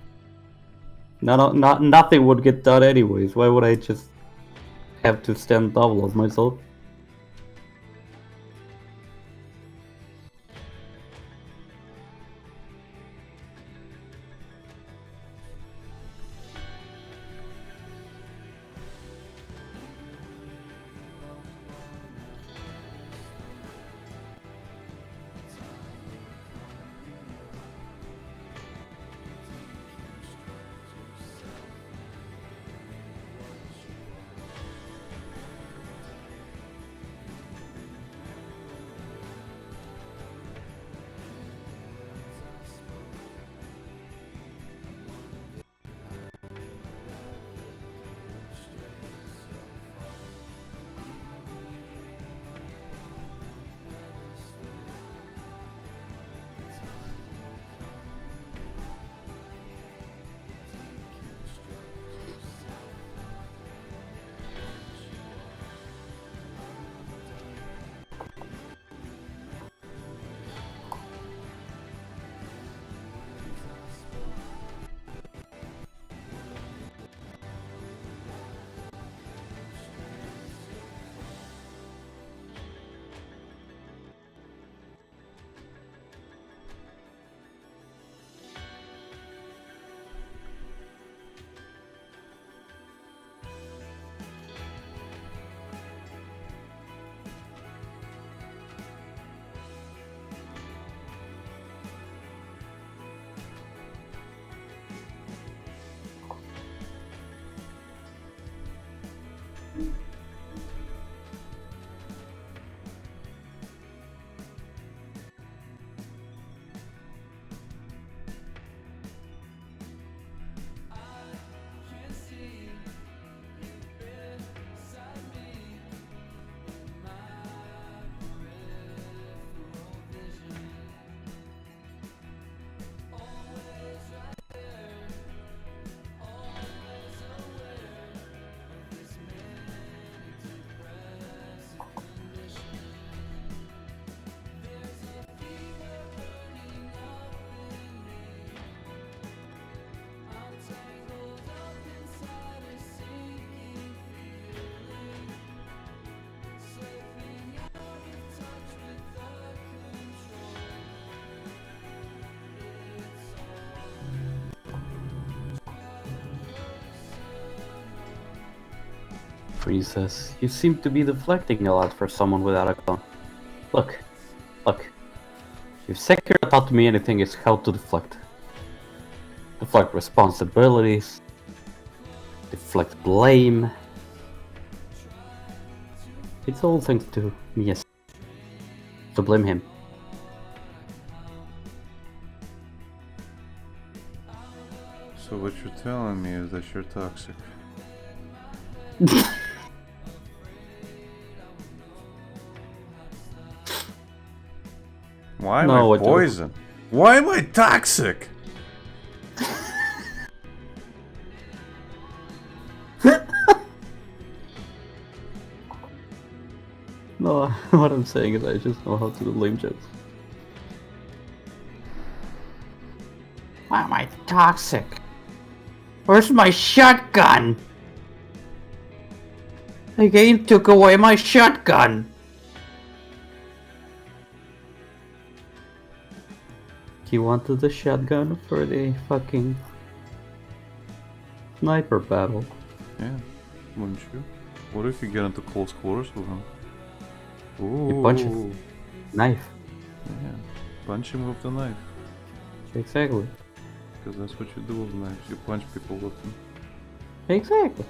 Speaker 2: Nothing would get done anyways. Why would I just have to stand double as myself? Princess, you seem to be deflecting a lot for someone without a clone. Look. If Sekiro taught me anything, it's how to deflect. Deflect responsibilities. Deflect blame. It's all thanks to yes. To blame him.
Speaker 1: So what you're telling me is that you're toxic. Why am I poison? Why am I toxic?
Speaker 2: No, what I'm saying is I just know how to do lame jokes. Why am I toxic? Where's my shotgun? The game took away my shotgun! He wanted the shotgun for the fucking sniper battle.
Speaker 1: Yeah, wouldn't you? What if you get into close quarters with him? Ooh.
Speaker 2: You punch him. Knife.
Speaker 1: Yeah, punch him with the knife.
Speaker 2: Exactly.
Speaker 1: Because that's what you do with knives. You punch people with them.
Speaker 2: Exactly.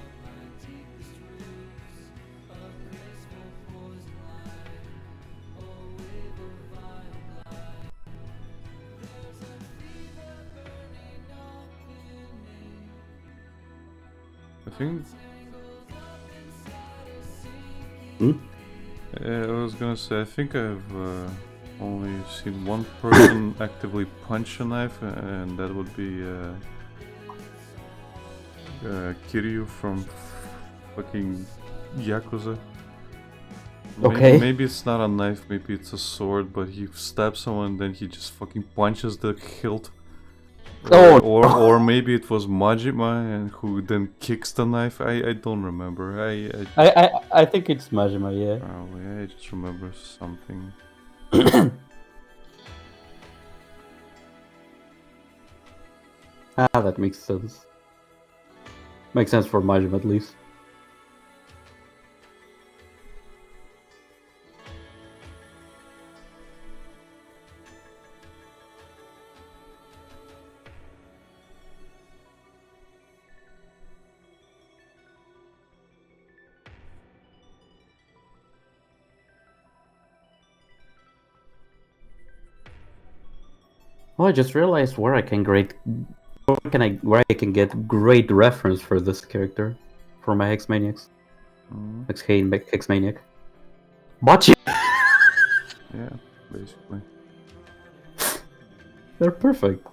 Speaker 1: I think. I was gonna say, I think I've only seen one person actively punch a knife, and that would be Kiryu from fucking Yakuza.
Speaker 2: Okay.
Speaker 1: Maybe it's not a knife, maybe it's a sword, but he stabs someone, then he just fucking punches the hilt. Or maybe it was Majima and who then kicks the knife. I don't remember.
Speaker 2: I think it's Majima, yeah.
Speaker 1: Probably. I just remember something.
Speaker 2: That makes sense. Makes sense for Majima at least. Oh, I just realized where I can get great reference for this character, for my X-Maniacs. X-Maniac. Bocce!
Speaker 1: Yeah, basically.
Speaker 2: They're perfect.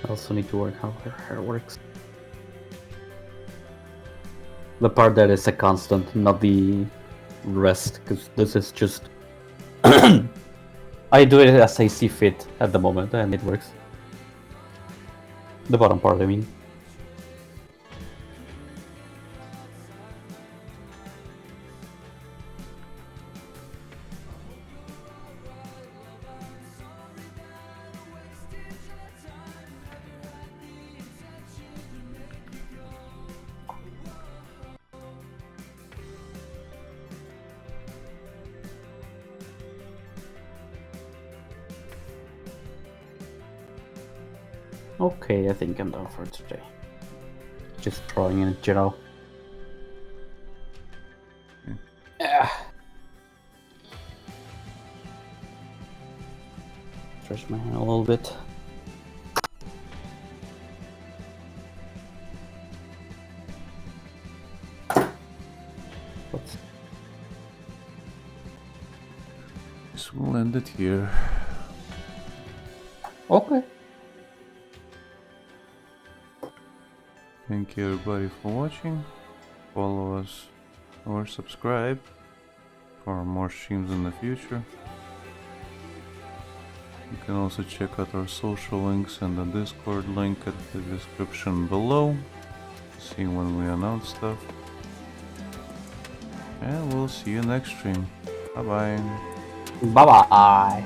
Speaker 2: I also need to work how her hair works. The part that is a constant, not the rest, because this is just... I do it as I see fit at the moment, and it works. The bottom part, I mean. Okay, I think I'm done for today. Just drawing in general. Yeah. Stretch my hand a little bit.
Speaker 1: This will end it here.
Speaker 2: Okay.
Speaker 1: Thank you everybody for watching. Follow us or subscribe for more streams in the future. You can also check out our social links and the Discord link at the description below. See when we announce stuff. And we'll see you next stream. Bye bye.
Speaker 2: Bye bye.